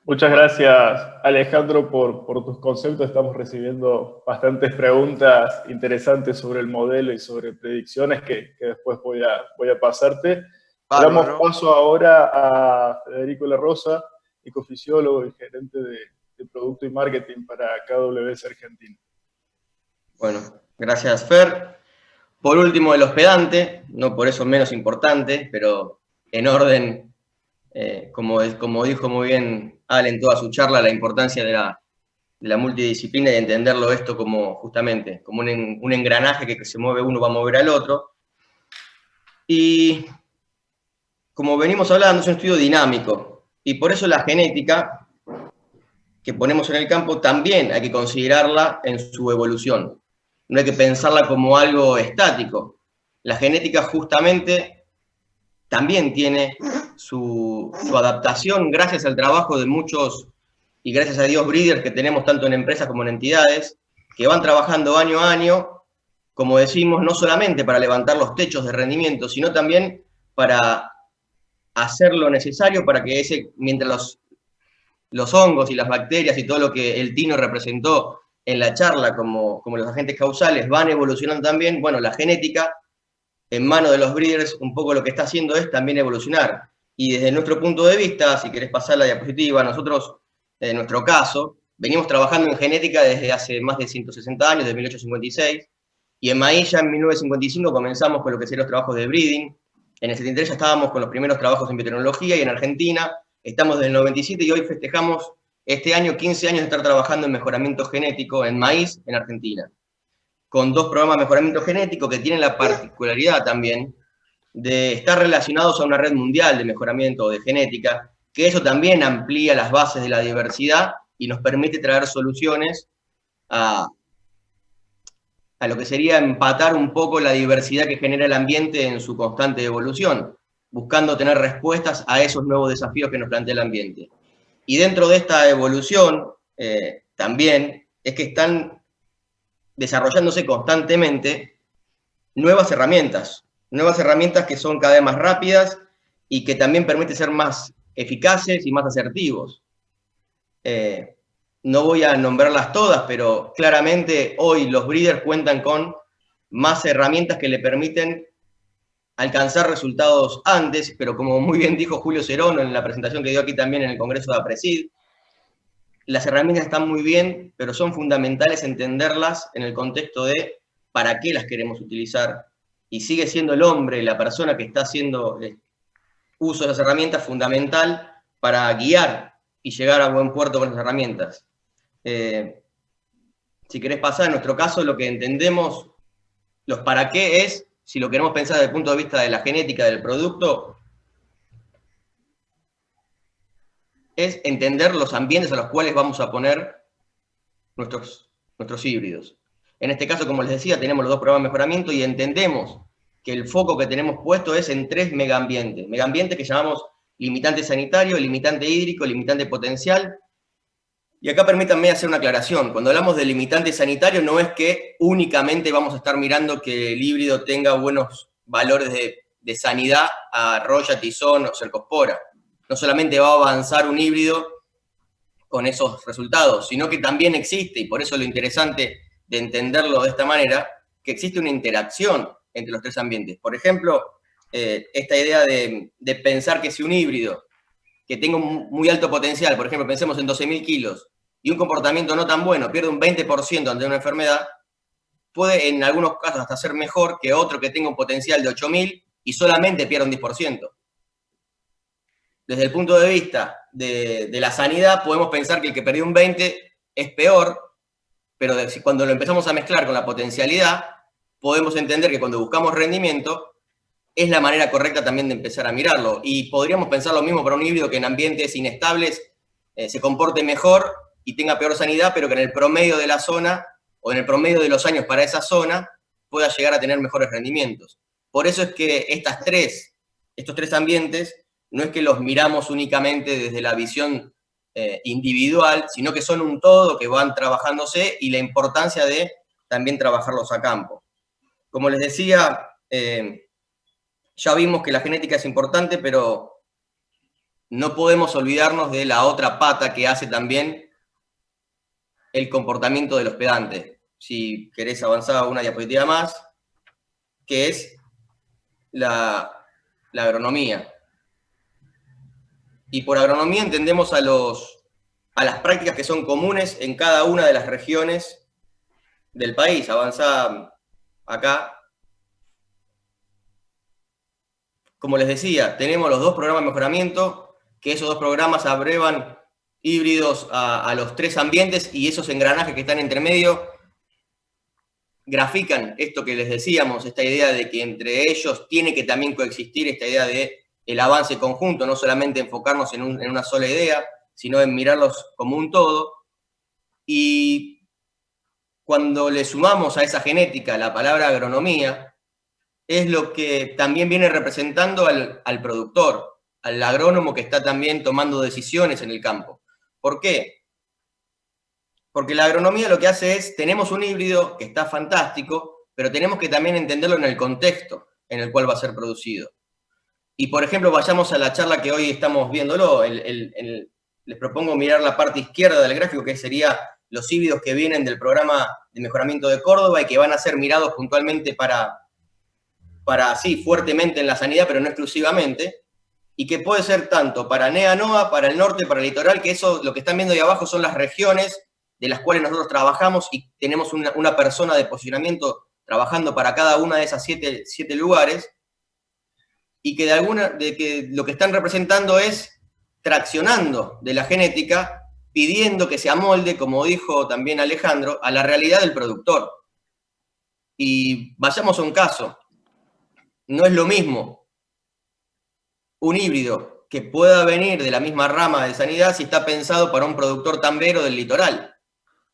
[SPEAKER 1] Muchas gracias, Alejandro, por tus conceptos. Estamos recibiendo bastantes preguntas interesantes sobre el modelo y sobre predicciones que después voy a pasarte. Damos paso ahora a Federico La Rosa, ecofisiólogo y gerente de Producto y Marketing para KWS Argentina.
[SPEAKER 4] Bueno, gracias, Fer. Por último, el hospedante, no por eso menos importante, pero en orden, como dijo muy bien Ale en toda su charla, la importancia la multidisciplina y de entenderlo esto como justamente, como un engranaje que se mueve uno va a mover al otro. Y como venimos hablando, es un estudio dinámico, y por eso la genética que ponemos en el campo también hay que considerarla en su evolución. No hay que pensarla como algo estático. La genética justamente también tiene su adaptación gracias al trabajo de muchos, y gracias a Dios, breeders que tenemos tanto en empresas como en entidades, que van trabajando año a año, como decimos, no solamente para levantar los techos de rendimiento, sino también para hacer lo necesario para que mientras los hongos y las bacterias y todo lo que el Tino representó en la charla como los agentes causales van evolucionando también, bueno, la genética en manos de los breeders un poco lo que está haciendo es también evolucionar. Y desde nuestro punto de vista, si querés pasar la diapositiva, nosotros, en nuestro caso, venimos trabajando en genética desde hace más de 160 años, desde 1856, y en maíz ya en 1955 comenzamos con lo que serían los trabajos de breeding. En el 73 ya estábamos con los primeros trabajos en biotecnología, y en Argentina estamos desde el 97 y hoy festejamos este año 15 años de estar trabajando en mejoramiento genético en maíz en Argentina, con 2 programas de mejoramiento genético que tienen la particularidad también de estar relacionados a una red mundial de mejoramiento de genética, que eso también amplía las bases de la diversidad y nos permite traer soluciones a lo que sería empatar un poco la diversidad que genera el ambiente en su constante evolución, buscando tener respuestas a esos nuevos desafíos que nos plantea el ambiente. Y dentro de esta evolución, también es que están desarrollándose constantemente nuevas herramientas que son cada vez más rápidas y que también permiten ser más eficaces y más asertivos. No voy a nombrarlas todas, pero claramente hoy los breeders cuentan con más herramientas que le permiten alcanzar resultados antes, pero como muy bien dijo Julio Cerón en la presentación que dio aquí también en el Congreso de APRESID, las herramientas están muy bien, pero son fundamentales entenderlas en el contexto de para qué las queremos utilizar. Y sigue siendo el hombre, la persona que está haciendo uso de esas herramientas, fundamental para guiar y llegar a buen puerto con esas herramientas. Si querés pasar, en nuestro caso, lo que entendemos, los para qué es, si lo queremos pensar desde el punto de vista de la genética del producto, es entender los ambientes a los cuales vamos a poner nuestros híbridos. En este caso, como les decía, tenemos los 2 programas de mejoramiento y entendemos que el foco que tenemos puesto es en 3 megaambientes. Megaambientes que llamamos limitante sanitario, limitante hídrico, limitante potencial. Y acá permítanme hacer una aclaración. Cuando hablamos de limitante sanitario, no es que únicamente vamos a estar mirando que el híbrido tenga buenos valores de sanidad a Roya, Tizón o Cercospora. No solamente va a avanzar un híbrido con esos resultados, sino que también existe, y por eso lo interesante de entenderlo de esta manera, que existe una interacción entre los 3 ambientes. Por ejemplo, esta idea de pensar que si un híbrido que tenga un muy alto potencial, por ejemplo, pensemos en 12.000 kilos, y un comportamiento no tan bueno, pierde un 20% ante una enfermedad, puede en algunos casos hasta ser mejor que otro que tenga un potencial de 8.000 y solamente pierda un 10%. Desde el punto de vista de la sanidad, podemos pensar que el que perdió un 20 es peor, pero cuando lo empezamos a mezclar con la potencialidad, podemos entender que cuando buscamos rendimiento, es la manera correcta también de empezar a mirarlo. Y podríamos pensar lo mismo para un híbrido que en ambientes inestables se comporte mejor y tenga peor sanidad, pero que en el promedio de la zona, o en el promedio de los años para esa zona, pueda llegar a tener mejores rendimientos. Por eso es que estos 3 ambientes, no es que los miramos únicamente desde la visión individual, sino que son un todo que van trabajándose y la importancia de también trabajarlos a campo. Como les decía, ya vimos que la genética es importante, pero no podemos olvidarnos de la otra pata que hace también el comportamiento del hospedante. Si querés avanzar una diapositiva más, que es la agronomía. Y por agronomía entendemos a las prácticas que son comunes en cada una de las regiones del país. Avanzá acá. Como les decía, tenemos los 2 programas de mejoramiento, que esos 2 programas abrevan híbridos a los 3 ambientes, y esos engranajes que están entre medio grafican esto que les decíamos, esta idea de que entre ellos tiene que también coexistir esta idea de el avance conjunto, no solamente enfocarnos en una sola idea, sino en mirarlos como un todo. Y cuando le sumamos a esa genética la palabra agronomía, es lo que también viene representando al productor, al agrónomo que está también tomando decisiones en el campo. ¿Por qué? Porque la agronomía lo que hace es, tenemos un híbrido que está fantástico, pero tenemos que también entenderlo en el contexto en el cual va a ser producido. Y por ejemplo, vayamos a la charla que hoy estamos viéndolo, les propongo mirar la parte izquierda del gráfico, que sería los híbridos que vienen del programa de mejoramiento de Córdoba y que van a ser mirados puntualmente para sí, fuertemente en la sanidad, pero no exclusivamente, y que puede ser tanto para NEA-NOA, para el norte, para el litoral, que eso, lo que están viendo ahí abajo son las regiones de las cuales nosotros trabajamos y tenemos una persona de posicionamiento trabajando para cada una de esas 7 lugares, y que que lo que están representando es traccionando de la genética, pidiendo que se amolde, como dijo también Alejandro, a la realidad del productor. Y vayamos a un caso. No es lo mismo un híbrido que pueda venir de la misma rama de sanidad si está pensado para un productor tambero del litoral,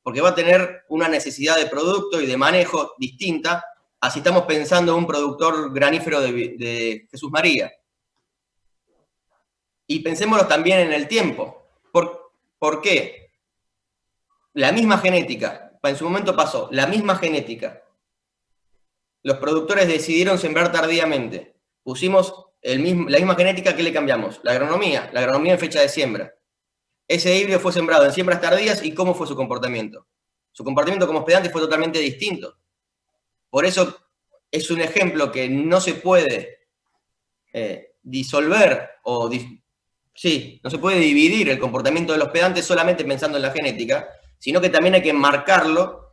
[SPEAKER 4] porque va a tener una necesidad de producto y de manejo distinta a si estamos pensando en un productor granífero de Jesús María. Y pensémoslo también en el tiempo. ¿Por qué? La misma genética, en su momento pasó, la misma genética. Los productores decidieron sembrar tardíamente. Pusimos la misma genética, ¿qué le cambiamos? La agronomía en fecha de siembra. Ese híbrido fue sembrado en siembras tardías, ¿y cómo fue su comportamiento? Su comportamiento como hospedante fue totalmente distinto. Por eso es un ejemplo que no se puede disolver o no se puede dividir el comportamiento del hospedante solamente pensando en la genética, sino que también hay que enmarcarlo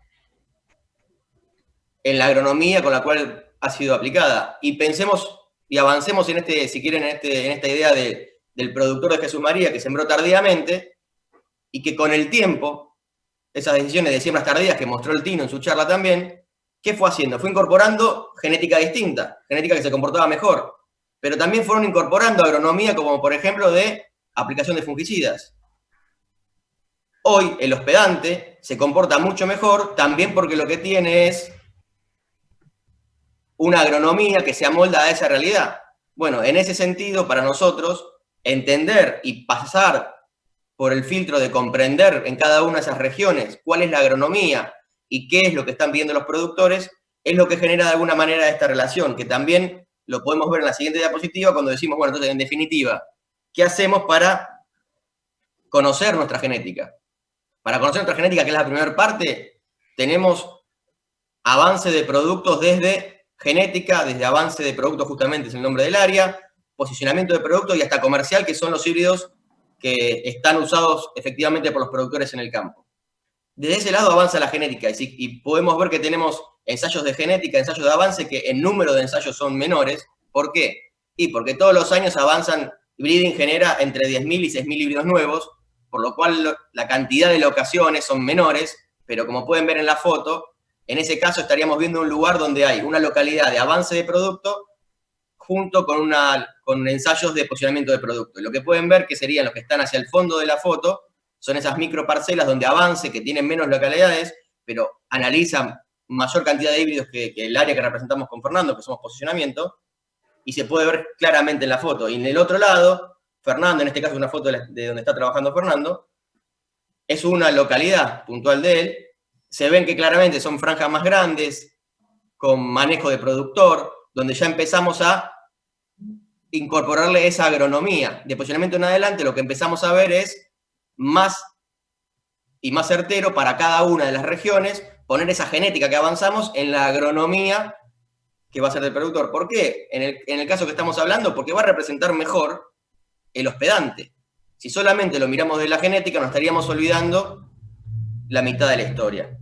[SPEAKER 4] en la agronomía con la cual ha sido aplicada. Y pensemos y avancemos si quieren, en esta idea del productor de Jesús María que sembró tardíamente y que con el tiempo, esas decisiones de siembras tardías que mostró el Tino en su charla también, ¿qué fue haciendo? Fue incorporando genética distinta, genética que se comportaba mejor, pero también fueron incorporando agronomía como por ejemplo de aplicación de fungicidas. Hoy el hospedante se comporta mucho mejor también porque lo que tiene es una agronomía que se amolda a esa realidad. Bueno, en ese sentido, para nosotros, entender y pasar por el filtro de comprender en cada una de esas regiones cuál es la agronomía y qué es lo que están pidiendo los productores, es lo que genera de alguna manera esta relación, que también lo podemos ver en la siguiente diapositiva cuando decimos, bueno, entonces, en definitiva, ¿qué hacemos para conocer nuestra genética? Para conocer nuestra genética, que es la primera parte, tenemos avance de productos desde genética, desde avance de productos, justamente es el nombre del área, posicionamiento de productos y hasta comercial, que son los híbridos que están usados efectivamente por los productores en el campo. Desde ese lado avanza la genética y podemos ver que tenemos ensayos de genética, ensayos de avance, que en número de ensayos son menores. ¿Por qué? Y porque todos los años avanzan, breeding genera entre 10.000 y 6.000 híbridos nuevos, por lo cual la cantidad de locaciones son menores, pero como pueden ver en la foto, en ese caso estaríamos viendo un lugar donde hay una localidad de avance de producto junto con ensayos de posicionamiento de producto. Y lo que pueden ver, que serían los que están hacia el fondo de la foto, son esas microparcelas donde avance, que tienen menos localidades, pero analizan mayor cantidad de híbridos que el área que representamos con Fernando, que somos posicionamiento, y se puede ver claramente en la foto. Y en el otro lado, Fernando, en este caso una foto de donde está trabajando Fernando, es una localidad puntual de él. Se ven que claramente son franjas más grandes, con manejo de productor, donde ya empezamos a incorporarle esa agronomía. De posicionamiento en adelante, lo que empezamos a ver es más y más certero para cada una de las regiones, poner esa genética que avanzamos en la agronomía que va a ser del productor. ¿Por qué? En el caso que estamos hablando, porque va a representar mejor el hospedante. Si solamente lo miramos de la genética, nos estaríamos olvidando la mitad de la historia.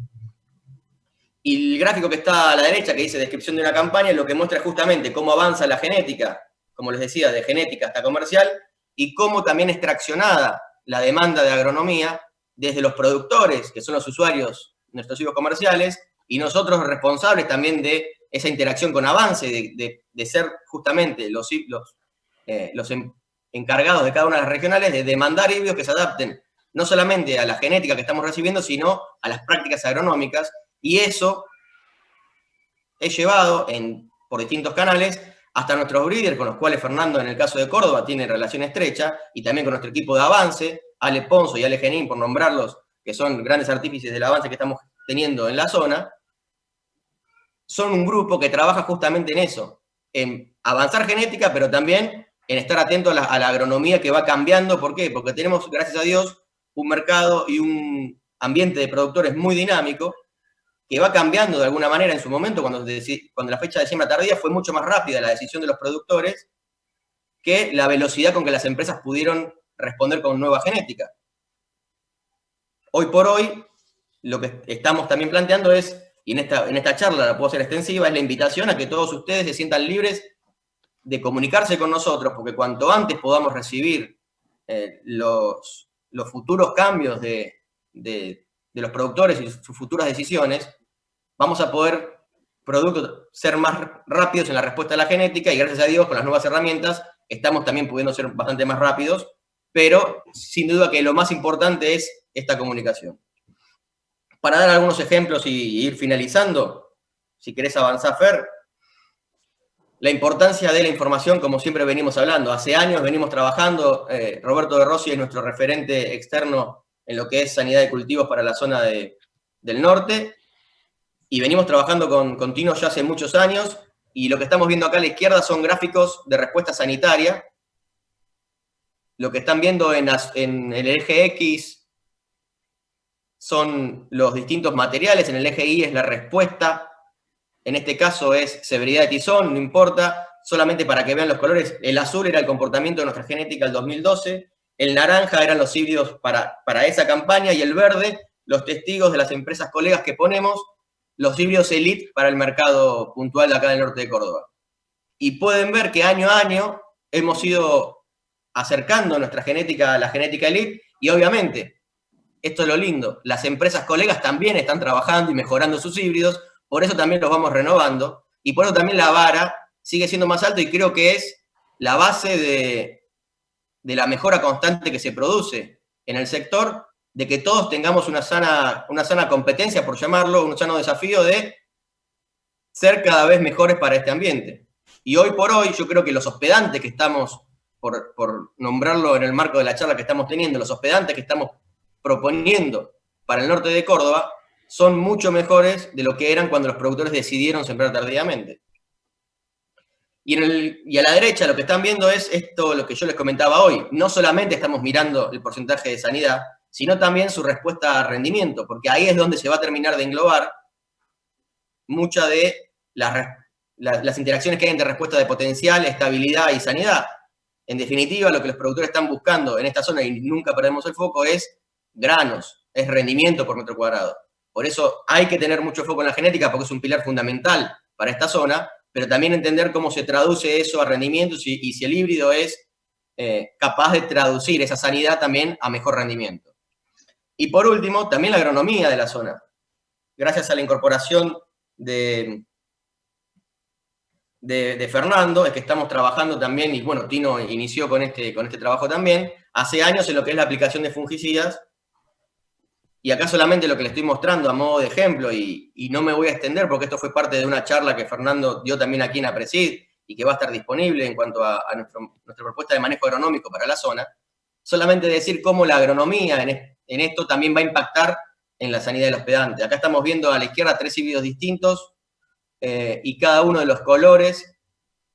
[SPEAKER 4] Y el gráfico que está a la derecha, que dice descripción de una campaña, lo que muestra justamente cómo avanza la genética, como les decía, de genética hasta comercial, y cómo también es traccionada la demanda de agronomía desde los productores, que son los usuarios, nuestros hijos comerciales, y nosotros responsables también de esa interacción con Avance, de ser justamente los encargados de cada una de las regionales de demandar híbridos que se adapten no solamente a la genética que estamos recibiendo, sino a las prácticas agronómicas, y eso es llevado por distintos canales hasta nuestros breeders, con los cuales Fernando, en el caso de Córdoba, tiene relación estrecha, y también con nuestro equipo de Avance, Ale Ponzo y Ale Genín, por nombrarlos, que son grandes artífices del avance que estamos teniendo en la zona. Son un grupo que trabaja justamente en eso, en avanzar genética, pero también en estar atento a la agronomía que va cambiando. ¿Por qué? Porque tenemos, gracias a Dios, un mercado y un ambiente de productores muy dinámico, que va cambiando de alguna manera. En su momento, cuando la fecha de siembra tardía, fue mucho más rápida la decisión de los productores que la velocidad con que las empresas pudieron responder con nueva genética. Hoy por hoy, lo que estamos también planteando es, y en esta charla la puedo hacer extensiva, es la invitación a que todos ustedes se sientan libres de comunicarse con nosotros, porque cuanto antes podamos recibir los futuros cambios de los productores y sus futuras decisiones, vamos a poder ser más rápidos en la respuesta a la genética, y gracias a Dios, con las nuevas herramientas, estamos también pudiendo ser bastante más rápidos, pero sin duda que lo más importante es esta comunicación. Para dar algunos ejemplos y ir finalizando, si querés avanzar, Fer, la importancia de la información, como siempre venimos hablando. Hace años venimos trabajando, Roberto de Rossi es nuestro referente externo en lo que es sanidad de cultivos para la zona del norte, y venimos trabajando con Tino ya hace muchos años, y lo que estamos viendo acá a la izquierda son gráficos de respuesta sanitaria. Lo que están viendo en el eje X son los distintos materiales, en el eje Y es la respuesta, en este caso es severidad de tizón, no importa, solamente para que vean los colores. El azul era el comportamiento de nuestra genética del 2012, el naranja eran los híbridos para esa campaña, y el verde, los testigos de las empresas colegas que ponemos, los híbridos elite para el mercado puntual de acá del norte de Córdoba. Y pueden ver que año a año hemos ido acercando nuestra genética a la genética elite, y obviamente, esto es lo lindo, las empresas colegas también están trabajando y mejorando sus híbridos, por eso también los vamos renovando, y por eso también la vara sigue siendo más alta, y creo que es la base de la mejora constante que se produce en el sector, de que todos tengamos una sana competencia, por llamarlo, un sano desafío de ser cada vez mejores para este ambiente. Y hoy por hoy, yo creo que los hospedantes que estamos, por nombrarlo en el marco de la charla que estamos teniendo, los hospedantes que estamos proponiendo para el norte de Córdoba, son mucho mejores de lo que eran cuando los productores decidieron sembrar tardíamente. Y a la derecha lo que están viendo es esto, lo que yo les comentaba hoy. No solamente estamos mirando el porcentaje de sanidad, sino también su respuesta a rendimiento, porque ahí es donde se va a terminar de englobar muchas de las interacciones que hay entre respuesta de potencial, estabilidad y sanidad. En definitiva, lo que los productores están buscando en esta zona, y nunca perdemos el foco, es granos, es rendimiento por metro cuadrado. Por eso hay que tener mucho foco en la genética, porque es un pilar fundamental para esta zona, pero también entender cómo se traduce eso a rendimientos y si el híbrido es capaz de traducir esa sanidad también a mejor rendimiento. Y por último, también la agronomía de la zona. Gracias a la incorporación de Fernando, es que estamos trabajando también, y bueno, Tino inició con este trabajo también, hace años en lo que es la aplicación de fungicidas, y acá solamente lo que le estoy mostrando a modo de ejemplo, y no me voy a extender porque esto fue parte de una charla que Fernando dio también aquí en APRESID, y que va a estar disponible en cuanto a nuestra propuesta de manejo agronómico para la zona. Solamente decir cómo la agronomía en esto también va a impactar en la sanidad del hospedante. Acá estamos viendo a la izquierda 3 híbridos distintos, y cada uno de los colores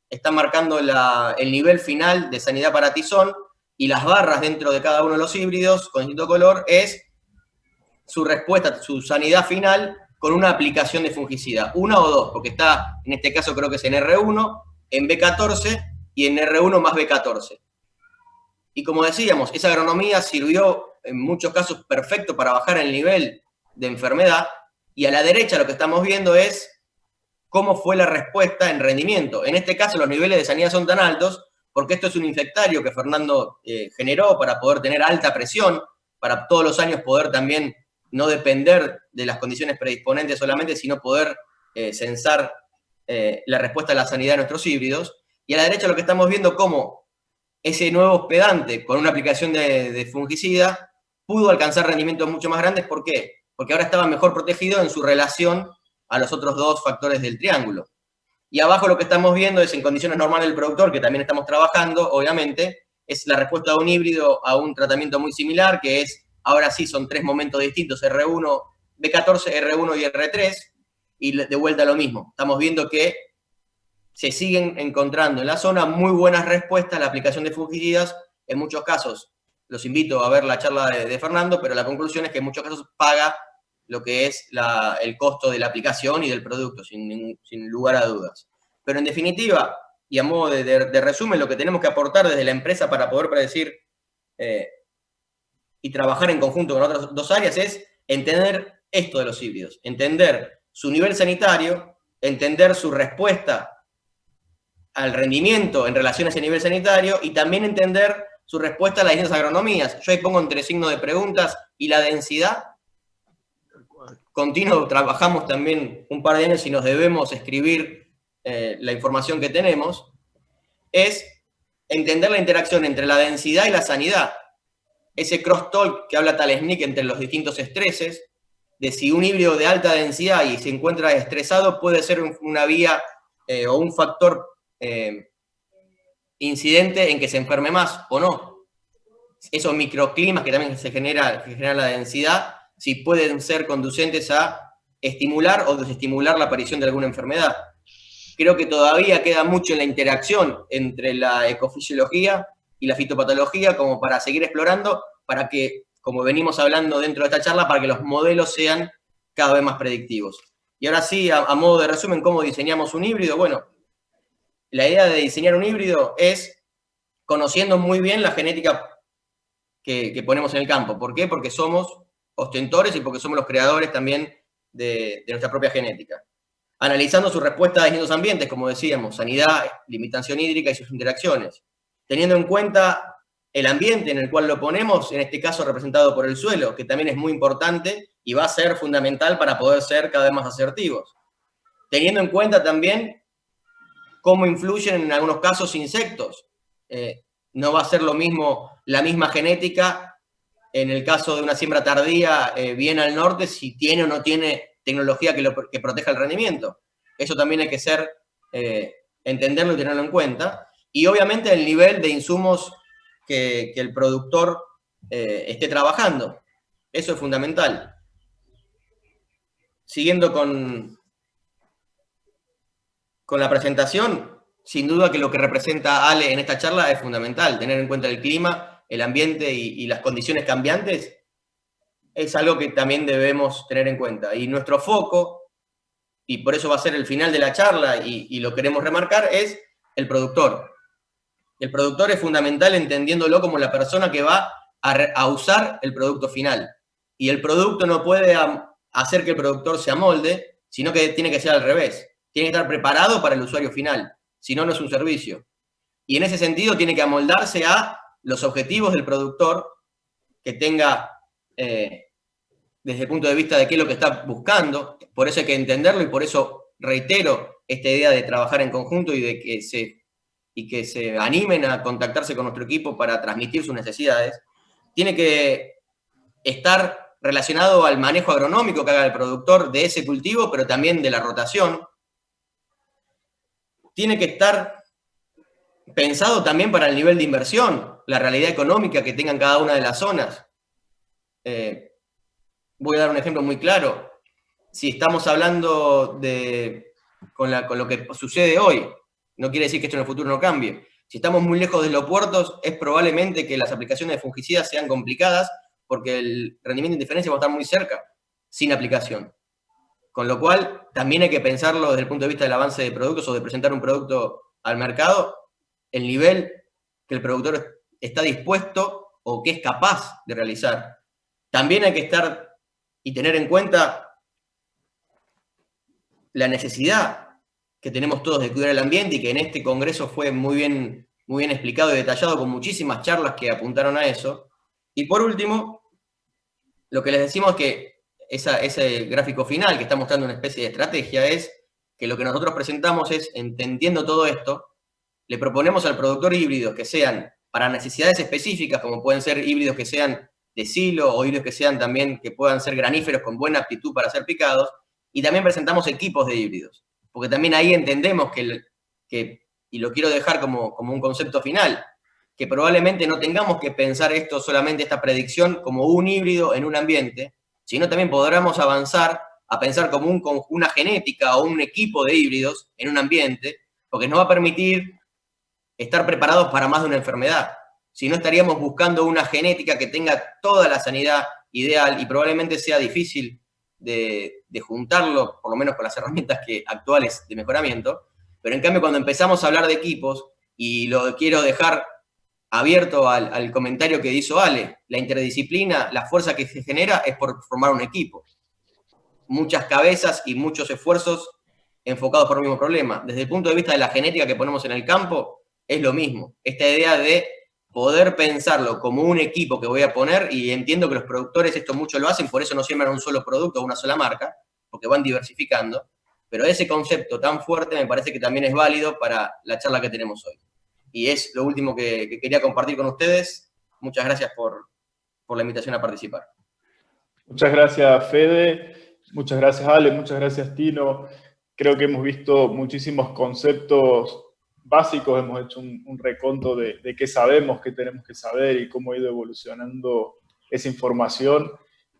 [SPEAKER 4] está marcando el nivel final de sanidad para tizón, y las barras dentro de cada uno de los híbridos con distinto color es su respuesta, su sanidad final con una aplicación de fungicida, una o dos, porque está, en este caso creo que es en R1, en B14 y en R1 más B14. Y como decíamos, esa agronomía sirvió en muchos casos perfecto para bajar el nivel de enfermedad, y a la derecha lo que estamos viendo es cómo fue la respuesta en rendimiento. En este caso los niveles de sanidad son tan altos porque esto es un infectario que Fernando generó para poder tener alta presión, para todos los años poder también no depender de las condiciones predisponentes solamente, sino poder censar la respuesta a la sanidad de nuestros híbridos. Y a la derecha lo que estamos viendo cómo ese nuevo hospedante con una aplicación de fungicida pudo alcanzar rendimientos mucho más grandes. ¿Por qué? Porque ahora estaba mejor protegido en su relación a los otros dos factores del triángulo. Y abajo lo que estamos viendo es en condiciones normales del productor, que también estamos trabajando, obviamente, es la respuesta de un híbrido a un tratamiento muy similar, que es, ahora sí, son 3 momentos distintos, R1, B14, R1 y R3, y de vuelta lo mismo. Estamos viendo que se siguen encontrando en la zona muy buenas respuestas a la aplicación de fungicidas. En muchos casos, los invito a ver la charla de Fernando, pero la conclusión es que en muchos casos paga lo que es el costo de la aplicación y del producto, sin lugar a dudas. Pero en definitiva, y a modo de resumen, lo que tenemos que aportar desde la empresa para poder predecir y trabajar en conjunto con otras 2 áreas es entender esto de los híbridos, entender su nivel sanitario, entender su respuesta al rendimiento en relación a ese nivel sanitario y también entender su respuesta a las distintas agronomías. Yo ahí pongo entre signos de preguntas y la densidad. Continuo trabajamos también un par de años y nos debemos escribir la información que tenemos, es entender la interacción entre la densidad y la sanidad. Ese crosstalk que habla Talesnik entre los distintos estreses, de si un híbrido de alta densidad y se encuentra estresado puede ser una vía o un factor incidente en que se enferme más o no. Esos microclimas que también que generan la densidad, si pueden ser conducentes a estimular o desestimular la aparición de alguna enfermedad. Creo que todavía queda mucho en la interacción entre la ecofisiología y la fitopatología como para seguir explorando, para que, como venimos hablando dentro de esta charla, para que los modelos sean cada vez más predictivos. Y ahora sí, a modo de resumen, ¿cómo diseñamos un híbrido? Bueno, la idea de diseñar un híbrido es conociendo muy bien la genética que ponemos en el campo. ¿Por qué? Porque somos ostentores y porque somos los creadores también de nuestra propia genética. Analizando su respuesta a distintos ambientes, como decíamos, sanidad, limitación hídrica y sus interacciones. Teniendo en cuenta el ambiente en el cual lo ponemos, en este caso representado por el suelo, que también es muy importante y va a ser fundamental para poder ser cada vez más asertivos. Teniendo en cuenta también cómo influyen en algunos casos insectos. No va a ser lo mismo la misma genética en el caso de una siembra tardía bien al norte, si tiene o no tiene tecnología que proteja el rendimiento. Eso también hay que entenderlo y tenerlo en cuenta. Y obviamente el nivel de insumos que el productor esté trabajando. Eso es fundamental. Siguiendo con la presentación, sin duda que lo que representa Ale en esta charla es fundamental. Tener en cuenta el clima, el ambiente y las condiciones cambiantes es algo que también debemos tener en cuenta. Y nuestro foco, y por eso va a ser el final de la charla y lo queremos remarcar, es el productor. El productor es fundamental entendiéndolo como la persona que va a usar el producto final. Y el producto no puede hacer que el productor se amolde, sino que tiene que ser al revés. Tiene que estar preparado para el usuario final, si no, no es un servicio. Y en ese sentido tiene que amoldarse a los objetivos del productor, que tenga desde el punto de vista de qué es lo que está buscando. Por eso hay que entenderlo y por eso reitero esta idea de trabajar en conjunto y de que se animen a contactarse con nuestro equipo para transmitir sus necesidades. Tiene que estar relacionado al manejo agronómico que haga el productor de ese cultivo, pero también de la rotación. Tiene que estar pensado también para el nivel de inversión, la realidad económica que tengan cada una de las zonas. Voy a dar un ejemplo muy claro. Si estamos hablando con lo que sucede hoy, no quiere decir que esto en el futuro no cambie. Si estamos muy lejos de los puertos, es probablemente que las aplicaciones de fungicidas sean complicadas porque el rendimiento de indiferencia va a estar muy cerca, sin aplicación. Con lo cual, también hay que pensarlo desde el punto de vista del avance de productos o de presentar un producto al mercado, el nivel que el productor está dispuesto o que es capaz de realizar. También hay que estar y tener en cuenta la necesidad que tenemos todos de cuidar el ambiente y que en este congreso fue muy bien muy bien explicado y detallado, con muchísimas charlas que apuntaron a eso. Y por último, lo que les decimos que ese gráfico final que está mostrando una especie de estrategia es que lo que nosotros presentamos es, entendiendo todo esto, le proponemos al productor híbridos que sean para necesidades específicas, como pueden ser híbridos que sean de silo o híbridos que sean también, que puedan ser graníferos con buena aptitud para ser picados, y también presentamos equipos de híbridos, porque también ahí entendemos y lo quiero dejar como un concepto final, que probablemente no tengamos que pensar esto solamente, esta predicción, como un híbrido en un ambiente, sino también podremos avanzar a pensar como una genética o un equipo de híbridos en un ambiente, porque nos va a permitir estar preparados para más de una enfermedad. Si no, estaríamos buscando una genética que tenga toda la sanidad ideal y probablemente sea difícil de juntarlo, por lo menos con las herramientas actuales de mejoramiento. Pero en cambio, cuando empezamos a hablar de equipos, y lo quiero dejar abierto al comentario que hizo Ale, la interdisciplina, la fuerza que se genera es por formar un equipo. Muchas cabezas y muchos esfuerzos enfocados por el mismo problema. Desde el punto de vista de la genética que ponemos en el campo, es lo mismo. Esta idea de poder pensarlo como un equipo que voy a poner, y entiendo que los productores esto mucho lo hacen, por eso no siembran un solo producto o una sola marca, porque van diversificando, pero ese concepto tan fuerte me parece que también es válido para la charla que tenemos hoy. Y es lo último que quería compartir con ustedes. Muchas gracias por la invitación a participar.
[SPEAKER 1] Muchas gracias, Fede. Muchas gracias, Ale. Muchas gracias, Tino. Creo que hemos visto muchísimos conceptos básicos, hemos hecho un reconto de qué sabemos, qué tenemos que saber y cómo ha ido evolucionando esa información.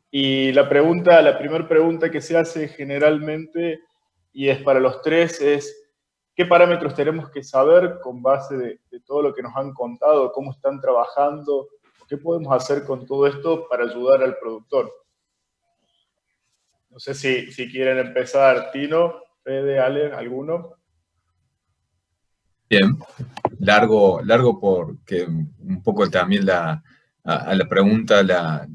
[SPEAKER 1] Y la primera pregunta que se hace generalmente, y es para los tres, es ¿qué parámetros tenemos que saber con base de todo lo que nos han contado, cómo están trabajando, qué podemos hacer con todo esto para ayudar al productor? No sé si quieren empezar, Tino, Fede, Ale, ¿alguno?
[SPEAKER 2] Bien, largo porque un poco también a la pregunta la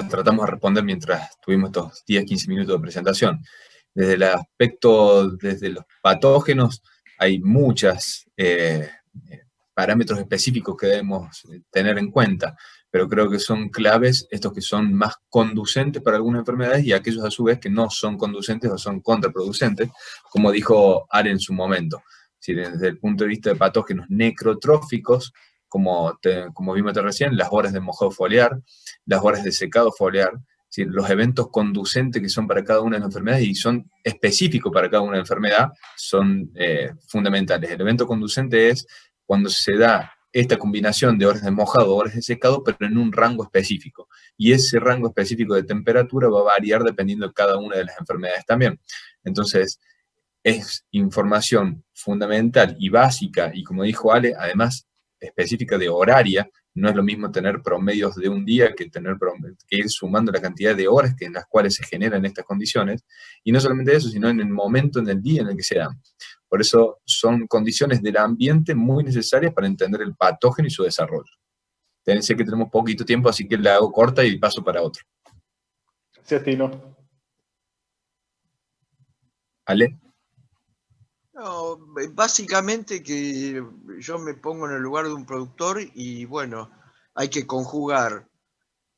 [SPEAKER 2] tratamos de responder mientras tuvimos estos 10-15 minutos de presentación. Desde el aspecto, desde los patógenos, hay muchos parámetros específicos que debemos tener en cuenta, pero creo que son claves estos que son más conducentes para algunas enfermedades y aquellos a su vez que no son conducentes o son contraproducentes, como dijo Ari en su momento. Desde el punto de vista de patógenos necrotróficos, como vimos recién, las horas de mojado foliar, las horas de secado foliar, los eventos conducentes que son para cada una de las enfermedades y son específicos para cada una de las enfermedades, son fundamentales. El evento conducente es cuando se da esta combinación de horas de mojado, horas de secado, pero en un rango específico. Y ese rango específico de temperatura va a variar dependiendo de cada una de las enfermedades también. Entonces, es información fundamental y básica, y como dijo Ale, además específica de horaria. No es lo mismo tener promedios de un día que ir sumando la cantidad de horas en las cuales se generan estas condiciones, y no solamente eso, sino en el momento, en el día en el que se dan. Por eso son condiciones del ambiente muy necesarias para entender el patógeno y su desarrollo. Sé que tenemos poquito tiempo, así que la hago corta y paso para otro.
[SPEAKER 1] Gracias, Tino.
[SPEAKER 2] Ale.
[SPEAKER 3] No, básicamente que yo me pongo en el lugar de un productor y bueno, hay que conjugar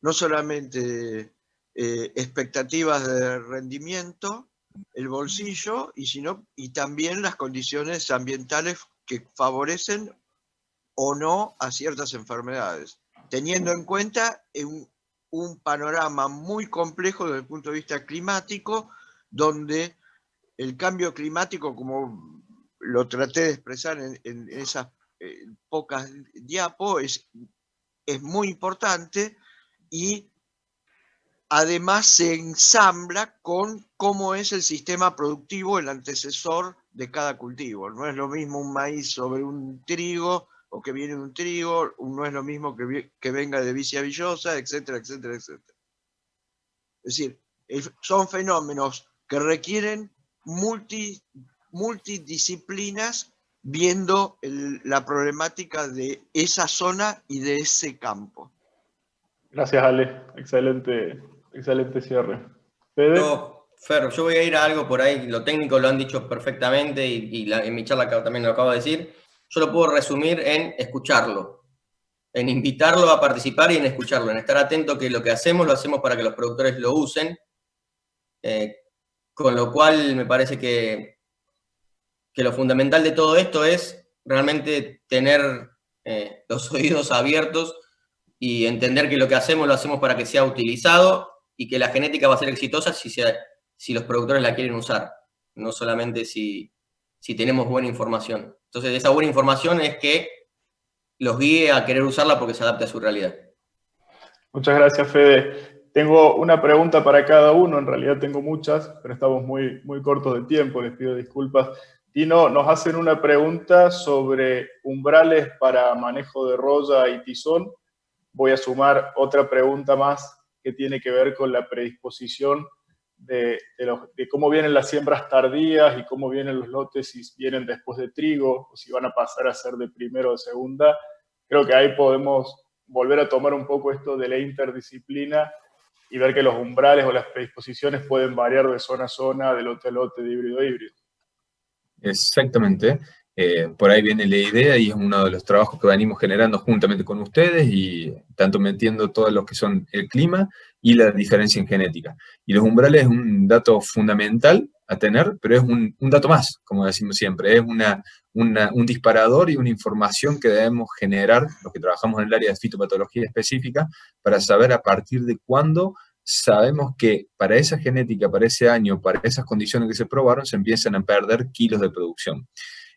[SPEAKER 3] no solamente expectativas de rendimiento, el bolsillo, y también las condiciones ambientales que favorecen o no a ciertas enfermedades, teniendo en cuenta un panorama muy complejo desde el punto de vista climático, donde el cambio climático, como lo traté de expresar en esas pocas diapos, es muy importante y además se ensambla con cómo es el sistema productivo, el antecesor de cada cultivo. No es lo mismo un maíz sobre un trigo o que viene de un trigo, no es lo mismo que venga de vicia villosa, etcétera, etcétera, etcétera. Es decir, son fenómenos que requieren multidisciplinas viendo la problemática de esa zona y de ese campo.
[SPEAKER 1] Gracias, Ale. Excelente cierre. ¿Fede?
[SPEAKER 4] Fer, yo voy a ir a algo por ahí, lo técnico lo han dicho perfectamente y en mi charla también lo acabo de decir. yo lo puedo resumir en escucharlo, en invitarlo a participar y en escucharlo, en estar atento que lo que hacemos, lo hacemos para que los productores lo usen, con lo cual me parece que lo fundamental de todo esto es realmente tener los oídos abiertos y entender que lo que hacemos lo hacemos para que sea utilizado y que la genética va a ser exitosa si los productores la quieren usar, no solamente si tenemos buena información. Entonces, esa buena información es que los guíe a querer usarla porque se adapte a su realidad.
[SPEAKER 1] Muchas gracias, Fede. Tengo una pregunta para cada uno, en realidad tengo muchas, pero estamos muy cortos de tiempo, les pido disculpas. Tino, nos hacen una pregunta sobre umbrales para manejo de roya y tizón. Voy a sumar otra pregunta más que tiene que ver con la predisposición de cómo vienen las siembras tardías y cómo vienen los lotes, si vienen después de trigo o si van a pasar a ser de primera o de segunda. Creo que ahí podemos volver a tomar un poco esto de la interdisciplina y ver que los umbrales o las predisposiciones pueden variar de zona a zona, de lote a lote, de híbrido a híbrido.
[SPEAKER 2] Exactamente. Por ahí viene la idea y es uno de los trabajos que venimos generando juntamente con ustedes y tanto metiendo todo lo que son el clima y la diferencia en genética. Y los umbrales es un dato fundamental a tener, pero es un dato más, como decimos siempre, es un disparador y una información que debemos generar, los que trabajamos en el área de fitopatología específica, para saber a partir de cuándo sabemos que para esa genética, para ese año, para esas condiciones que se probaron, se empiezan a perder kilos de producción.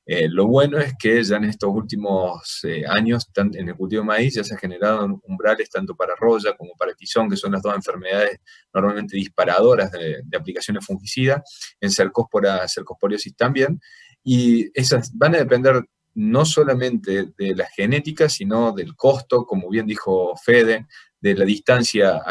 [SPEAKER 2] Lo bueno es que ya en estos últimos años, en el cultivo de maíz, ya se han generado umbrales tanto para roya como para tizón, que son las dos enfermedades normalmente disparadoras de aplicaciones fungicidas, en cercospora, cercosporiosis también, y esas van a depender no solamente de la genética, sino del costo, como bien dijo Fede, de la distancia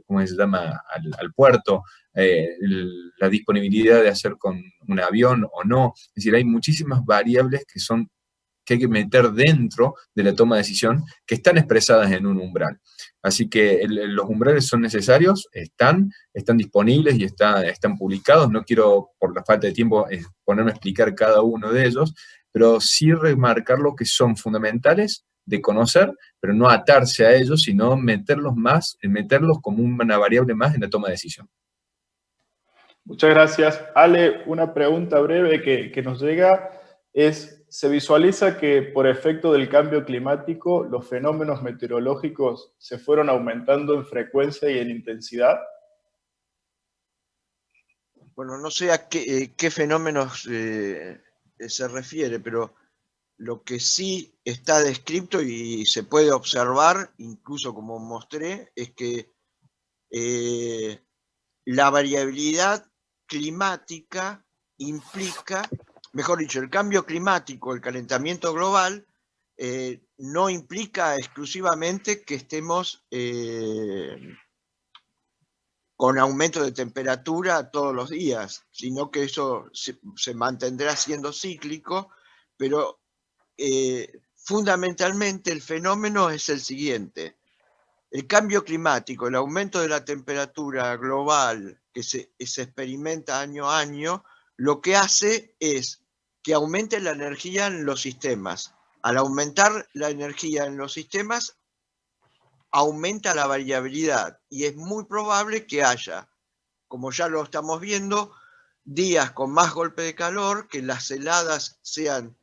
[SPEAKER 2] ¿cómo se llama?, al puerto, la disponibilidad de hacer con un avión o no. Es decir, hay muchísimas variables que hay que meter dentro de la toma de decisión que están expresadas en un umbral. Así que los umbrales son necesarios, están disponibles y están publicados. No quiero, por la falta de tiempo, ponerme a explicar cada uno de ellos, pero sí remarcar lo que son fundamentales de conocer, pero no atarse a ellos, sino meterlos como una variable más en la toma de decisión.
[SPEAKER 1] Muchas gracias. Ale, una pregunta breve que nos llega es, ¿se visualiza que por efecto del cambio climático los fenómenos meteorológicos se fueron aumentando en frecuencia y en intensidad?
[SPEAKER 3] Bueno, no sé a qué fenómenos se refiere, pero lo que sí está descrito y se puede observar, incluso como mostré, es que la variabilidad climática implica, mejor dicho, el cambio climático, el calentamiento global, no implica exclusivamente que estemos con aumento de temperatura todos los días, sino que eso se mantendrá siendo cíclico, pero fundamentalmente el fenómeno es el siguiente. El cambio climático, el aumento de la temperatura global que se experimenta año a año, lo que hace es que aumente la energía en los sistemas. Al aumentar la energía en los sistemas, aumenta la variabilidad y es muy probable que haya, como ya lo estamos viendo, días con más golpe de calor, que las heladas sean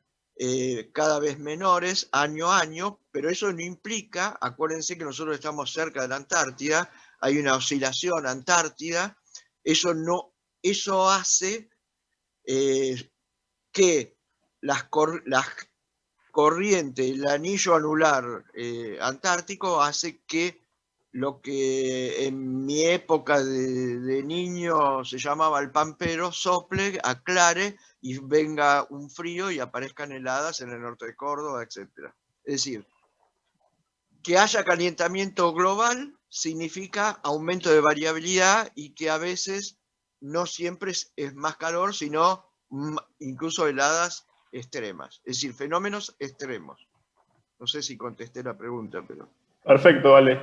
[SPEAKER 3] cada vez menores año a año, pero eso no implica, acuérdense que nosotros estamos cerca de la Antártida, hay una oscilación antártida, eso hace que las corrientes, el anillo anular antártico hace que lo que en mi época de niño se llamaba el pampero, sople, aclare y venga un frío y aparezcan heladas en el norte de Córdoba, etc. Es decir, que haya calentamiento global significa aumento de variabilidad y que a veces no siempre es más calor, sino incluso heladas extremas. Es decir, fenómenos extremos. No sé si contesté la pregunta, pero...
[SPEAKER 1] Perfecto, vale.